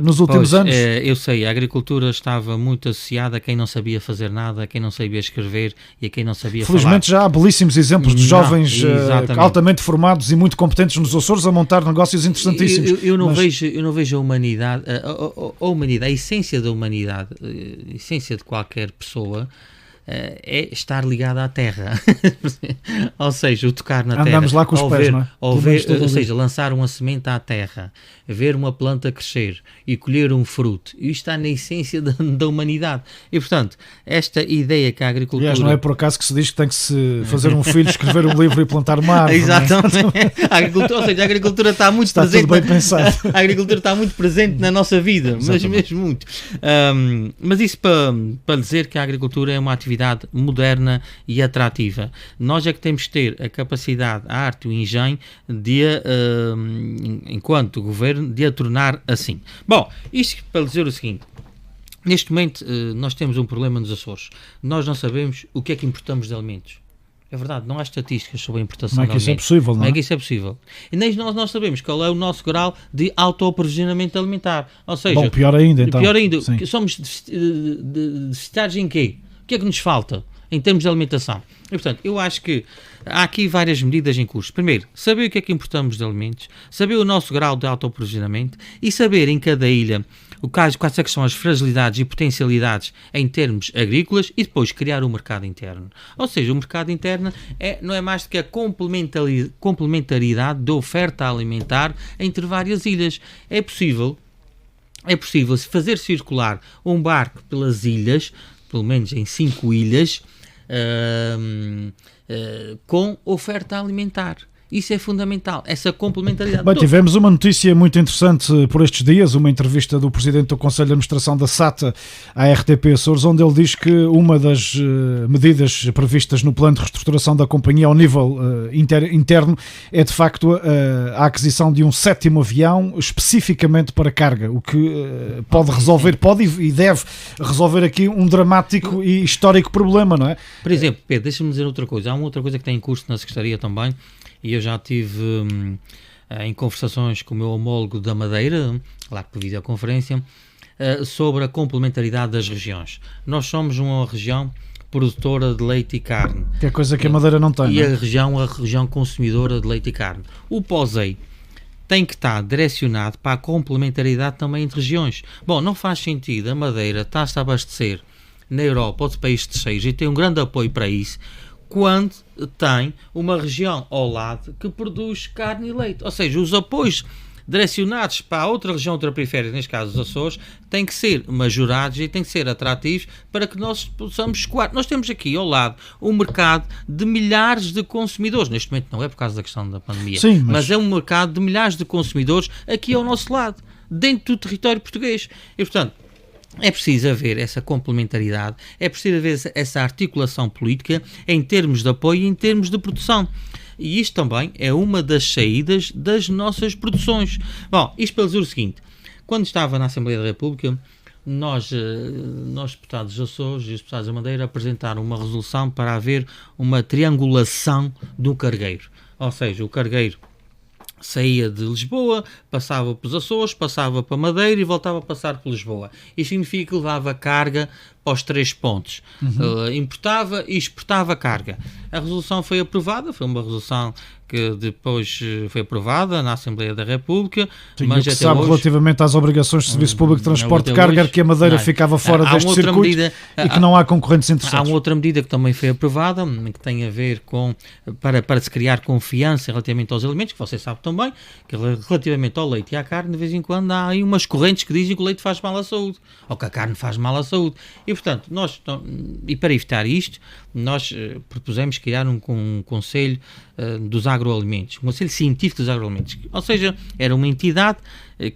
nos últimos anos. Eu sei, a agricultura estava muito associada a quem não sabia fazer nada, a quem não sabia escrever e a quem não sabia Felizmente falar. já há belíssimos exemplos de jovens exatamente. altamente formados e muito competentes nos Açores a montar negócios interessantíssimos. Eu não vejo a humanidade, a essência da humanidade, a essência de qualquer pessoa é estar ligada à terra. Ou seja, o tocar na terra. Andamos lá com os pés, ver, não é? ou seja, lançar uma semente à terra, ver uma planta crescer e colher um fruto. Isto está na essência da humanidade. E, portanto, esta ideia que a agricultura... Aliás, não é por acaso que se diz que tem que se fazer um filho, escrever um livro e plantar uma árvore. Exatamente. Ou seja, a agricultura está muito está presente. Tudo bem pensado. A agricultura está muito presente na nossa vida, mas mesmo muito. Mas isso para dizer que a agricultura é uma atividade moderna e atrativa. Nós é que temos que ter a capacidade, a arte e o engenho de, enquanto governo, de a tornar assim. Bom, isto para dizer o seguinte: neste momento nós temos um problema nos Açores. Nós não sabemos o que é que importamos de alimentos. É verdade, não há estatísticas sobre a importação de alimentos. Como é que isso é possível, não é? Como é que isso é possível? E nem nós sabemos qual é o nosso grau de autoaprovisionamento alimentar. Ou seja, bom, pior ainda, então. Pior ainda, Sim. somos deficitários em quê? O que é que nos falta em termos de alimentação? E, portanto, eu acho que há aqui várias medidas em curso. Primeiro, saber o que é que importamos de alimentos, saber o nosso grau de autoaprovisionamento e saber em cada ilha quais é que são as fragilidades e potencialidades em termos agrícolas e depois criar um mercado interno. Ou seja, o mercado interno não é mais do que a complementaridade da oferta alimentar entre várias ilhas. É possível fazer circular um barco pelas ilhas, pelo menos em 5 ilhas, com oferta alimentar. Isso é fundamental, essa complementaridade. Bem, tivemos uma notícia muito interessante por estes dias, uma entrevista do Presidente do Conselho de Administração da SATA à RTP Açores, onde ele diz que uma das medidas previstas no plano de reestruturação da companhia ao nível interno é de facto a aquisição de um 7º avião especificamente para carga, o que pode e deve resolver aqui um dramático e histórico problema, não é? Por exemplo, Pedro, deixa-me dizer outra coisa. Há uma outra coisa que tem em curso na Secretaria também, e eu já estive em conversações com o meu homólogo da Madeira, lá por videoconferência, sobre a complementaridade das regiões. Nós somos uma região produtora de leite e carne. Que é coisa que a Madeira não tem. E não é? a região consumidora de leite e carne. O POSEI tem que estar direcionado para a complementaridade também entre regiões. Bom, não faz sentido a Madeira estar-se a abastecer na Europa ou de países terceiros e tem um grande apoio para isso, quando tem uma região ao lado que produz carne e leite. Ou seja, os apoios direcionados para a outra região ultraperiférica, neste caso os Açores, têm que ser majorados e têm que ser atrativos para que nós possamos escoar. Nós temos aqui ao lado um mercado de milhares de consumidores. Neste momento não é por causa da questão da pandemia, Sim, mas é um mercado de milhares de consumidores aqui ao nosso lado, dentro do território português. E, portanto, é preciso haver essa complementaridade, é preciso haver essa articulação política em termos de apoio e em termos de produção. E isto também é uma das saídas das nossas produções. Bom, isto para dizer o seguinte: quando estava na Assembleia da República, nós deputados dos Açores e os deputados da Madeira apresentaram uma resolução para haver uma triangulação do cargueiro. Ou seja, o cargueiro saía de Lisboa, passava para os Açores, passava para Madeira e voltava a passar por Lisboa. Isto significa que levava carga para os 3 pontos. Importava e exportava carga. A resolução foi aprovada, foi uma resolução que depois foi aprovada na Assembleia da República. Sim, mas o que até sabe hoje, relativamente às obrigações de serviço público de transporte de até carga hoje, era que a Madeira não. ficava fora Há deste outra circuito medida, e que não há concorrentes há interessados. uma outra medida que também foi aprovada, que tem a ver com, para se criar confiança relativamente aos alimentos, que você sabe também, que relativamente ao leite e à carne, de vez em quando há aí umas correntes que dizem que o leite faz mal à saúde, ou que a carne faz mal à saúde. E, portanto, e para evitar isto, nós propusemos criar um conselho dos agroalimentos, um conselho científico dos agroalimentos. Ou seja, era uma entidade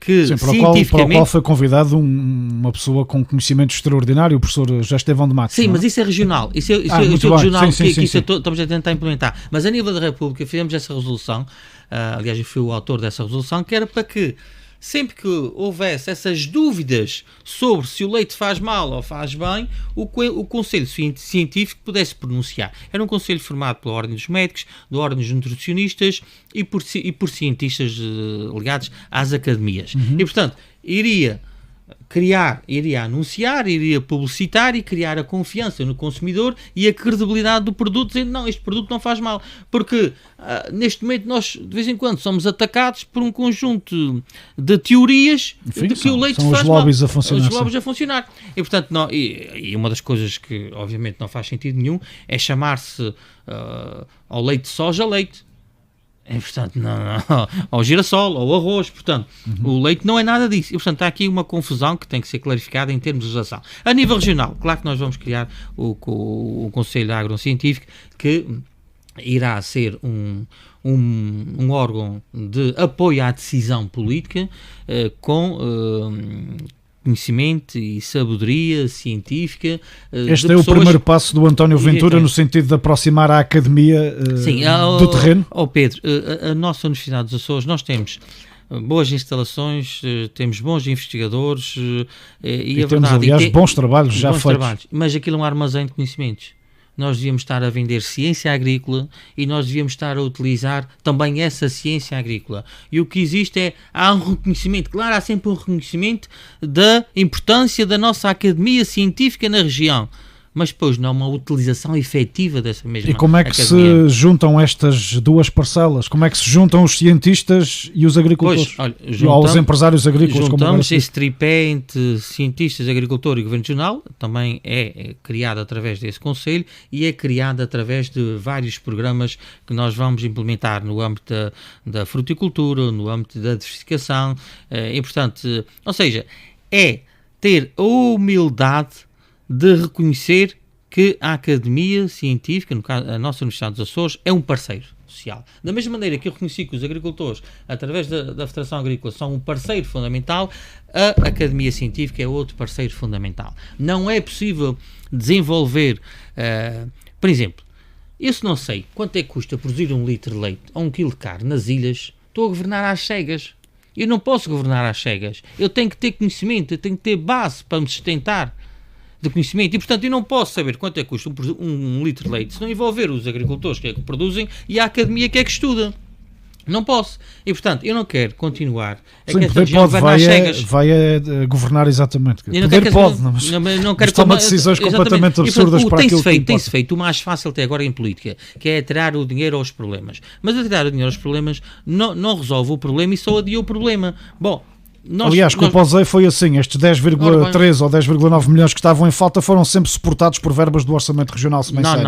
que Sim, para cientificamente... o qual foi convidado uma pessoa com conhecimento extraordinário, o professor José Estevão de Matos. Sim, não é? mas isso é regional. Isso é muito bem. regional, Sim, que sim, isso sim. Estamos a tentar implementar. Mas a nível da República fizemos essa resolução, aliás eu fui o autor dessa resolução, que era para que sempre que houvesse essas dúvidas sobre se o leite faz mal ou faz bem, o Conselho Científico pudesse pronunciar. Era um conselho formado pela Ordem dos Médicos, da Ordem dos Nutricionistas e por cientistas ligados às academias. E, portanto, iria anunciar, iria publicitar e criar a confiança no consumidor e a credibilidade do produto, dizendo não, este produto não faz mal, porque neste momento nós de vez em quando somos atacados por um conjunto de teorias de que o leite são faz os mal. lobbies a funcionar. Os lobbies a funcionar. E portanto, e uma das coisas que obviamente não faz sentido nenhum é chamar-se ao leite de soja leite. É, portanto, não, ao girassol, ao arroz, portanto, o leite não é nada disso. E, portanto, há aqui uma confusão que tem que ser clarificada em termos de legislação. A nível regional, claro que nós vamos criar o Conselho Agrocientífico, que irá ser um órgão de apoio à decisão política com conhecimento e sabedoria científica. Este é o primeiro passo do António Ventura no sentido de aproximar a academia do terreno? Pedro, a nossa Universidade dos Açores, nós temos boas instalações, temos bons investigadores e temos, aliás, bons trabalhos já feitos. Mas aquilo é um armazém de conhecimentos. Nós devíamos estar a vender ciência agrícola e nós devíamos estar a utilizar também essa ciência agrícola. E o que existe há um reconhecimento, claro, há sempre um reconhecimento da importância da nossa academia científica na região, mas depois não há uma utilização efetiva dessa mesma academia. E como é que se juntam estas duas parcelas? Como é que se juntam os cientistas e os agricultores? Pois, olha, ou os empresários agrícolas? Juntamos esse tripé entre cientistas, agricultor e governo regional, também é criado através desse conselho e é criado através de vários programas que nós vamos implementar no âmbito da fruticultura, no âmbito da diversificação, e portanto, ou seja, é ter a humildade de reconhecer que a Academia Científica, no caso a nossa Universidade dos Açores, é um parceiro social. Da mesma maneira que eu reconheci que os agricultores, através da Federação Agrícola, são um parceiro fundamental, a Academia Científica é outro parceiro fundamental. Não é possível desenvolver, por exemplo, eu se não sei quanto é que custa produzir 1 litro de leite ou 1 quilo de carne nas ilhas, estou a governar às cegas. Eu não posso governar às cegas. Eu tenho que ter conhecimento, eu tenho que ter base para me sustentar de conhecimento e, portanto, eu não posso saber quanto é que custa um litro de leite se não envolver os agricultores que é que produzem e a academia que é que estuda. Não posso. E, portanto, eu não quero continuar. Sim, o poder pode, vai governar exatamente. O poder pode, mas toma decisões completamente absurdas para aquilo que importa. Tem-se feito o mais fácil até agora em política, que é tirar o dinheiro aos problemas. Mas a tirar o dinheiro aos problemas não resolve o problema e só adia o problema. Bom, aliás, com o POSEI foi assim, estes 10,3 ou 10,9 milhões que estavam em falta foram sempre suportados por verbas do Orçamento Regional, se bem sei,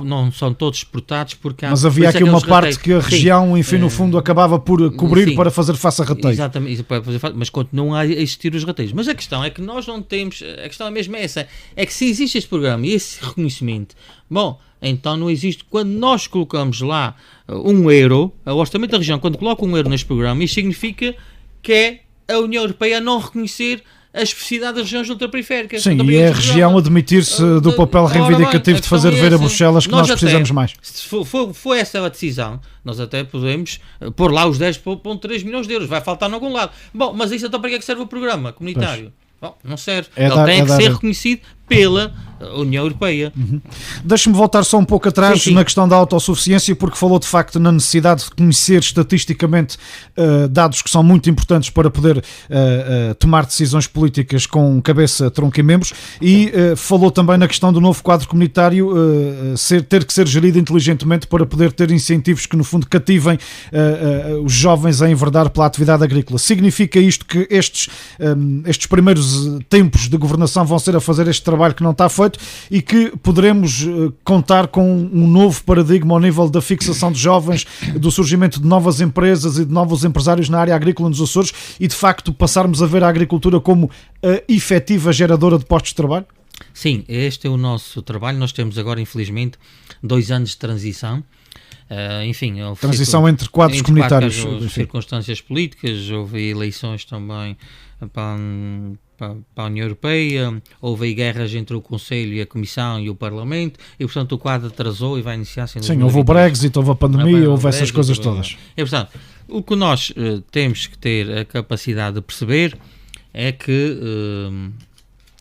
não são todos suportados porque mas havia aqui uma parte que a região, enfim, no fundo, acabava por cobrir para fazer face a rateios. Exatamente, mas continuam a existir os rateios. Mas a questão é que nós não temos, a questão é mesmo essa, é que se existe este programa e esse reconhecimento, bom, então não existe, quando nós colocamos lá €1, o Orçamento da Região, quando coloca €1 neste programa, isso significa que é a União Europeia não reconhecer a especificidade das regiões ultraperiféricas. Sim, e é a região admitir-se do papel reivindicativo de fazer ver a Bruxelas que nós precisamos mais. Se for essa a decisão, nós até podemos pôr lá os 10,3 milhões de euros, vai faltar em algum lado. Bom, mas isso então para que é que serve o programa comunitário? Bom, não serve. Ele tem que ser reconhecido pela União Europeia. Deixe-me voltar só um pouco atrás na questão da autossuficiência, porque falou de facto na necessidade de conhecer estatisticamente dados que são muito importantes para poder tomar decisões políticas com cabeça, tronco e membros, e falou também na questão do novo quadro comunitário ter que ser gerido inteligentemente para poder ter incentivos que no fundo cativem os jovens a enverdar pela atividade agrícola. Significa isto que estes primeiros tempos de governação vão ser a fazer este trabalho que não está feito e que poderemos contar com um novo paradigma ao nível da fixação de jovens, do surgimento de novas empresas e de novos empresários na área agrícola nos Açores e de facto passarmos a ver a agricultura como a efetiva geradora de postos de trabalho? Sim, este é o nosso trabalho. Nós temos agora, infelizmente, 2 anos de transição. Transição entre quadros comunitários. Circunstâncias políticas, houve eleições também para a União Europeia, houve guerras entre o Conselho e a Comissão e o Parlamento, e portanto o quadro atrasou e vai iniciar-se em 2020. Sim, houve o Brexit, houve a pandemia, houve essas coisas todas. E portanto, O que nós temos que ter a capacidade de perceber é que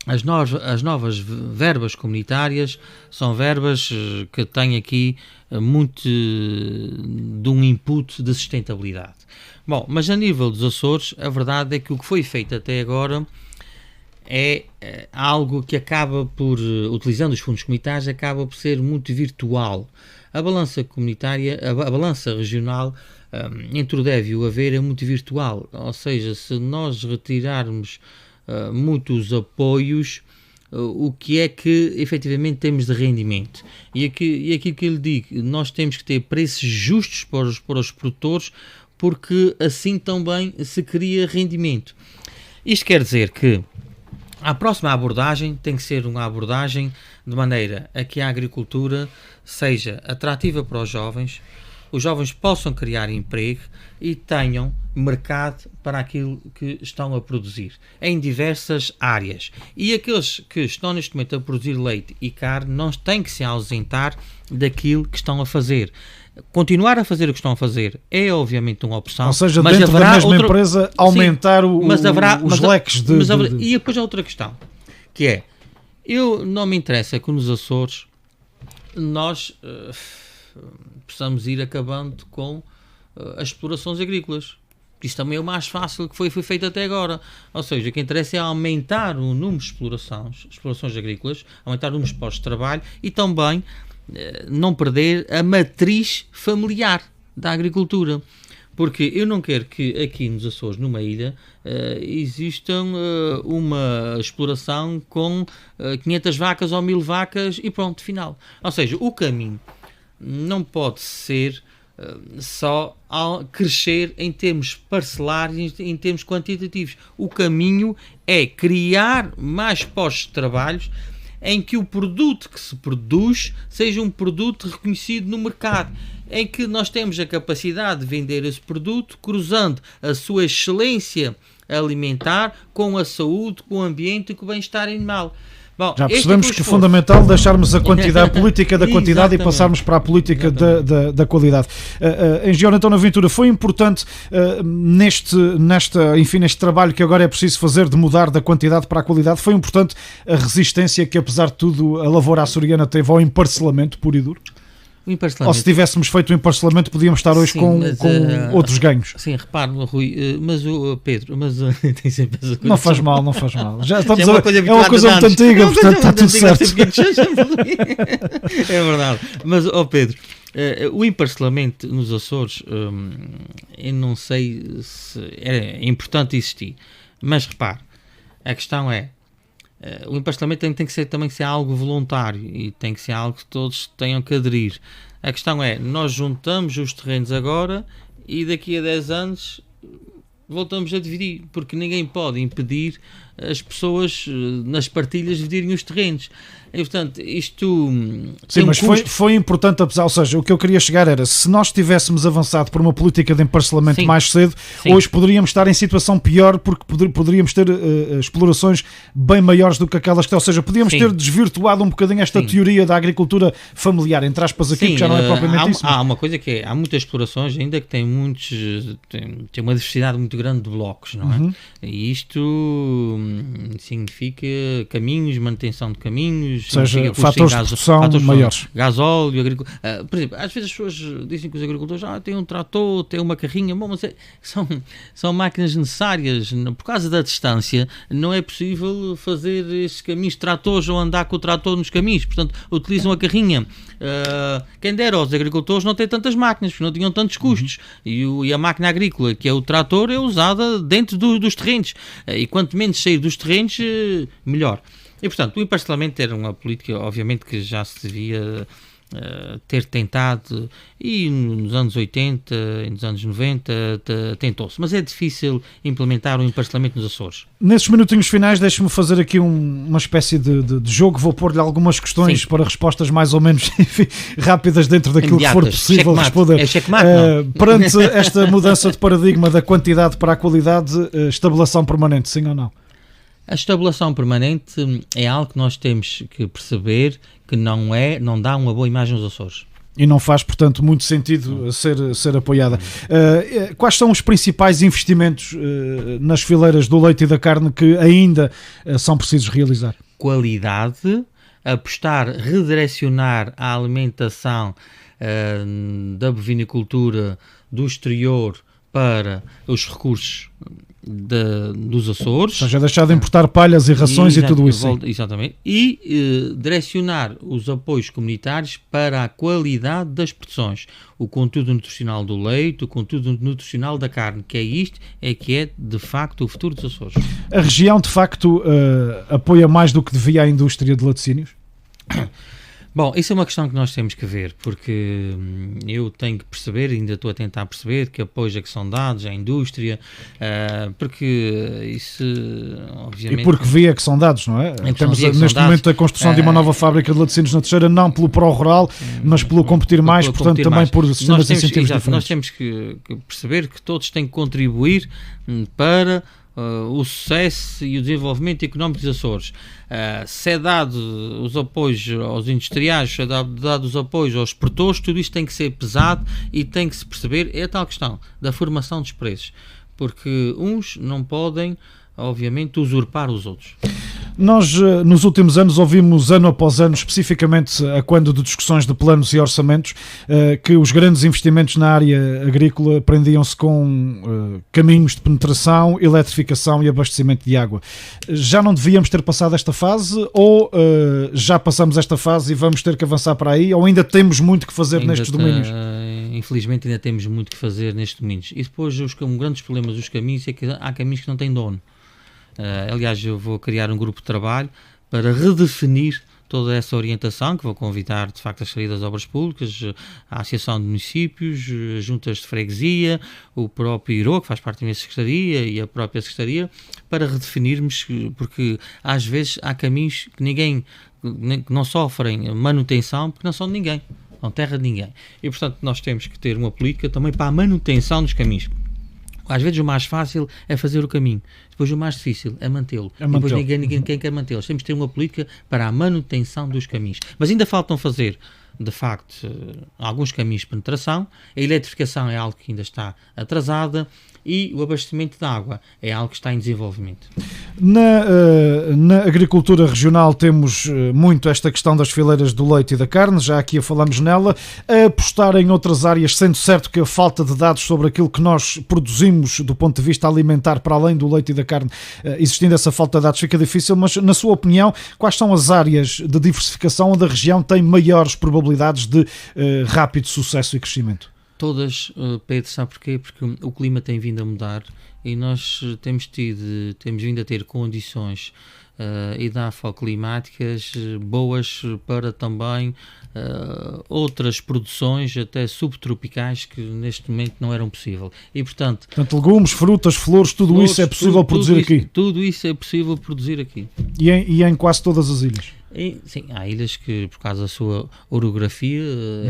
as novas verbas comunitárias são verbas que têm aqui muito de um input de sustentabilidade. Bom, mas a nível dos Açores, a verdade é que o que foi feito até agora é algo que acaba por, utilizando os fundos comunitários, acaba por ser muito virtual. A balança comunitária, a balança regional, entre o deve e o haver, é muito virtual. Ou seja, se nós retirarmos muitos apoios, o que é que efetivamente temos de rendimento? E aquilo que eu lhe digo, nós temos que ter preços justos para os produtores, porque assim também se cria rendimento. Isto quer dizer que a próxima abordagem tem que ser uma abordagem de maneira a que a agricultura seja atrativa para os jovens possam criar emprego e tenham mercado para aquilo que estão a produzir em diversas áreas. E aqueles que estão neste momento a produzir leite e carne não têm que se ausentar daquilo que estão a fazer. Continuar a fazer o que estão a fazer é obviamente uma opção. Ou seja, mas dentro da mesma empresa aumentar os leques de... E depois há outra questão, que é, não me interessa que nos Açores nós possamos ir acabando com as explorações agrícolas. Isso também é o mais fácil que foi feito até agora. Ou seja, o que interessa é aumentar o número de explorações agrícolas, aumentar o número de postos de trabalho e também não perder a matriz familiar da agricultura. Porque eu não quero que aqui nos Açores, numa ilha, existam uma exploração com 500 vacas ou 1000 vacas e pronto, final. Ou seja, o caminho não pode ser só ao crescer em termos parcelares, em termos quantitativos. O caminho é criar mais postos de trabalho em que o produto que se produz seja um produto reconhecido no mercado, em que nós temos a capacidade de vender esse produto cruzando a sua excelência alimentar com a saúde, com o ambiente e com o bem-estar animal. Bom, já percebemos que é fundamental deixarmos a quantidade política da quantidade e passarmos para a política da qualidade. Engenheiro António Ventura, foi importante neste trabalho que agora é preciso fazer de mudar da quantidade para a qualidade, foi importante a resistência que, apesar de tudo, a lavoura açoriana teve ao emparcelamento puro e duro? Ou se tivéssemos feito o emparcelamento podíamos estar hoje com outros ganhos. Sim, repare, Rui, mas o Pedro, tem sempre essa coisa. Não faz mal. Já estamos é uma coisa muito antiga, portanto está tudo certo. É verdade. Mas, Pedro, o emparcelamento nos Açores, eu não sei se é importante existir, mas repare, a questão é, o emparcelamento tem que ser algo voluntário e tem que ser algo que todos tenham que aderir. A questão é, nós juntamos os terrenos agora e daqui a 10 anos voltamos a dividir, porque ninguém pode impedir as pessoas nas partilhas dividirem os terrenos. E, portanto, isto... Sim, mas foi importante, ou seja, o que eu queria chegar era, se nós tivéssemos avançado por uma política de emparcelamento mais cedo, hoje poderíamos estar em situação pior, porque poderíamos ter explorações bem maiores do que aquelas que... Ou seja, podíamos ter desvirtuado um bocadinho esta teoria da agricultura familiar, entre aspas aqui, que já não é propriamente isso. Há uma coisa que é, há muitas explorações ainda que têm tem uma diversidade muito grande de blocos, não é? E isto significa caminhos, manutenção de caminhos, ou seja, fatores de produção maiores. Gasóleo, agricultura. Por exemplo, às vezes as pessoas dizem que os agricultores têm um trator, têm uma carrinha, bom, mas são máquinas necessárias. Por causa da distância, não é possível fazer esses caminhos de tratores ou andar com o trator nos caminhos, portanto, utilizam a carrinha. Quem dera aos agricultores não ter tantas máquinas, porque não tinham tantos custos. E a máquina agrícola, que é o trator, é usada dentro dos terrenos. E quanto menos sair dos terrenos, melhor. E, portanto, o emparcelamento era uma política, obviamente, que já se devia ter tentado, e nos anos 80, nos anos 90, tentou-se. Mas é difícil implementar o emparcelamento nos Açores. Nesses minutinhos finais, deixe-me fazer aqui uma espécie de jogo. Vou pôr-lhe algumas questões para respostas mais ou menos rápidas dentro daquilo que for possível responder. Perante esta mudança de paradigma da quantidade para a qualidade, estabulação permanente, sim ou não? A estabulação permanente é algo que nós temos que perceber que não dá uma boa imagem aos Açores. E não faz, portanto, muito sentido ser apoiada. Quais são os principais investimentos nas fileiras do leite e da carne que ainda são precisos realizar? Qualidade, apostar, redirecionar a alimentação da bovinicultura do exterior para os recursos dos Açores. Ou seja, deixar de importar palhas e rações e tudo isso. Exatamente. E direcionar os apoios comunitários para a qualidade das produções. O conteúdo nutricional do leite, o conteúdo nutricional da carne, que é de facto o futuro dos Açores. A região, de facto, apoia mais do que devia a indústria de laticínios? Bom, isso é uma questão que nós temos que ver, porque eu tenho que perceber, ainda estou a tentar perceber que apoios é que são dados à indústria, porque isso, obviamente... E porque via que são dados, não é? Temos neste momento a construção de uma nova fábrica de laticínios na Teixeira, não pelo pró-rural, mas pelo competir mais, portanto também por sistemas de incentivos diferentes. Nós temos que perceber que todos têm que contribuir para o sucesso e o desenvolvimento económico dos Açores. Se é dado os apoios aos industriais, se é dado os apoios aos produtores, tudo isto tem que ser pesado e tem que se perceber, é a tal questão da formação dos preços, porque uns não podem, obviamente, usurpar os outros. Nós, nos últimos anos, ouvimos ano após ano, especificamente a quando de discussões de planos e orçamentos, que os grandes investimentos na área agrícola prendiam-se com caminhos de penetração, eletrificação e abastecimento de água. Já não devíamos ter passado esta fase ou já passamos esta fase e vamos ter que avançar para aí, ou ainda temos muito que fazer nestes domínios? Infelizmente ainda temos muito que fazer nestes domínios. E depois um grande problema dos caminhos é que há caminhos que não têm dono. Aliás, eu vou criar um grupo de trabalho para redefinir toda essa orientação, que vou convidar, de facto, a Secretaria das Obras Públicas, a Associação de Municípios, juntas de freguesia, o próprio IRO, que faz parte da minha Secretaria, e a própria Secretaria, para redefinirmos, porque às vezes há caminhos que não sofrem manutenção, porque não são de ninguém, não terra de ninguém. E, portanto, nós temos que ter uma política também para a manutenção dos caminhos. Às vezes o mais fácil é fazer o caminho, depois o mais difícil é mantê-lo. Depois ninguém quer mantê-lo. Temos que ter uma política para a manutenção dos caminhos. Mas ainda faltam fazer, de facto, alguns caminhos de penetração. A eletrificação é algo que ainda está atrasada e o abastecimento de água é algo que está em desenvolvimento. Na agricultura regional temos muito esta questão das fileiras do leite e da carne, já aqui falamos nela. A apostar em outras áreas, sendo certo que a falta de dados sobre aquilo que nós produzimos do ponto de vista alimentar, para além do leite e da carne, existindo essa falta de dados, fica difícil, mas na sua opinião, quais são as áreas de diversificação onde a região tem maiores probabilidades de rápido sucesso e crescimento? Todas, Pedro, sabe porquê? Porque o clima tem vindo a mudar e nós temos vindo a ter condições edafoclimáticas boas para também outras produções, até subtropicais, que neste momento não eram possível. E, portanto, legumes, frutas, flores, tudo isso é possível produzir aqui? Tudo isso é possível produzir aqui. E em quase todas as ilhas? Sim, há ilhas que, por causa da sua orografia,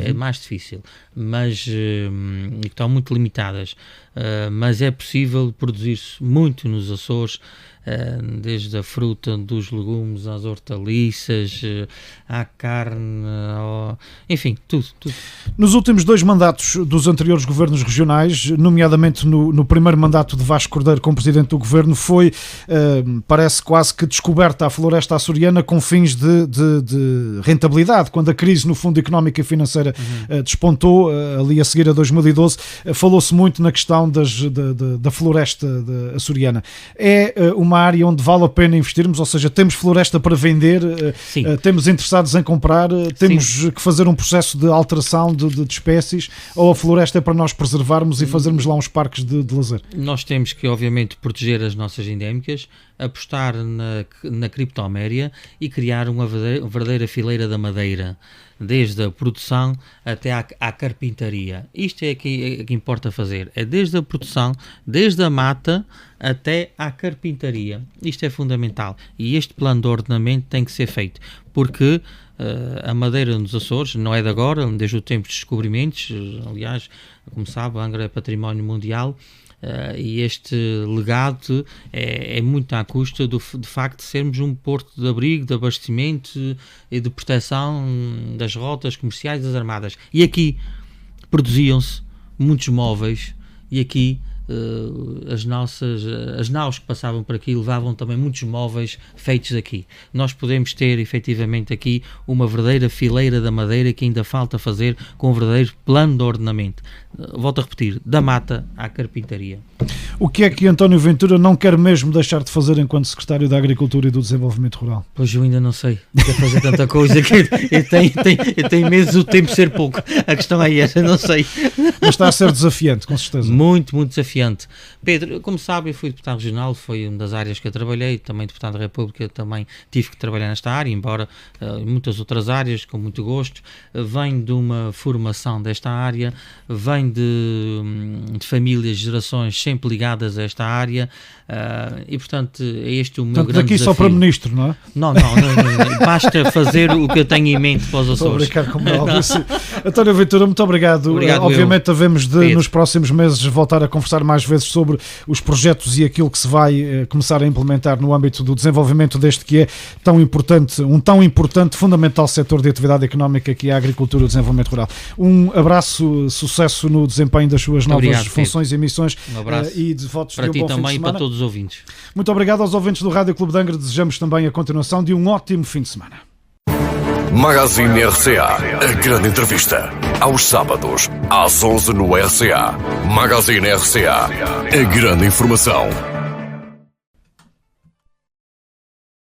é mais difícil, mas estão muito limitadas, mas é possível produzir-se muito nos Açores, desde a fruta, dos legumes, às hortaliças, à carne, enfim, tudo. Nos últimos 2 mandatos dos anteriores governos regionais, nomeadamente no primeiro mandato de Vasco Cordeiro como presidente do governo, foi, parece quase que descoberta a floresta açoriana com fins de rentabilidade. Quando a crise no Fundo Económico e Financeira despontou, ali a seguir a 2012, falou-se muito na questão da floresta açoriana. É uma área onde vale a pena investirmos, ou seja, temos floresta para vender, temos interessados em comprar, temos que fazer um processo de alteração de espécies, ou a floresta é para nós preservarmos e fazermos lá uns parques de lazer? Nós temos que, obviamente, proteger as nossas endémicas, apostar na criptoméria e criar uma verdadeira fileira da madeira, desde a produção até à carpintaria. Isto é que importa fazer, é desde a produção, desde a mata até à carpintaria. Isto é fundamental e este plano de ordenamento tem que ser feito, porque a madeira nos Açores não é de agora, desde o tempo dos descobrimentos. Aliás, como sabe, a Angra é património mundial. e este legado é muito à custa de facto de sermos um porto de abrigo, de abastecimento e de proteção das rotas comerciais das armadas. E aqui produziam-se muitos móveis, e aqui as naus que passavam por aqui levavam também muitos móveis feitos aqui. Nós podemos ter efetivamente aqui uma verdadeira fileira da madeira que ainda falta fazer com um verdadeiro plano de ordenamento. Volto a repetir, da mata à carpintaria. O que é que António Ventura não quer mesmo deixar de fazer enquanto Secretário da Agricultura e do Desenvolvimento Rural? Pois eu ainda não sei. Quer fazer tanta coisa que eu tenho medo do tempo ser pouco. A questão é essa, não sei. Mas está a ser desafiante, com certeza. Muito, muito desafiante. Pedro, como sabe, eu fui deputado regional, foi uma das áreas que eu trabalhei, também deputado da República, também tive que trabalhar nesta área, embora em muitas outras áreas, com muito gosto. Venho de uma formação desta área, venho de famílias, gerações sempre ligadas a esta área, e portanto é este o meu grande daqui desafio. Só para Ministro, não é? Não, basta fazer o que eu tenho em mente para os Açores. Estou a brincar, como é óbvio. António Ventura, muito obrigado. Obviamente havemos de, nos próximos meses, voltar a conversar mais vezes sobre os projetos e aquilo que se vai começar a implementar no âmbito do desenvolvimento deste que é tão importante, fundamental setor de atividade económica que é a agricultura e o desenvolvimento rural. Um abraço, sucesso no desempenho das suas novas funções e missões, e de votos para de um bom fim de semana. Para ti também e para todos os ouvintes. Muito obrigado aos ouvintes do Rádio Clube de Angra, desejamos também a continuação de um ótimo fim de semana. Magazine RCA, a grande entrevista. Aos sábados, às 11 no RCA. Magazine RCA, a grande informação.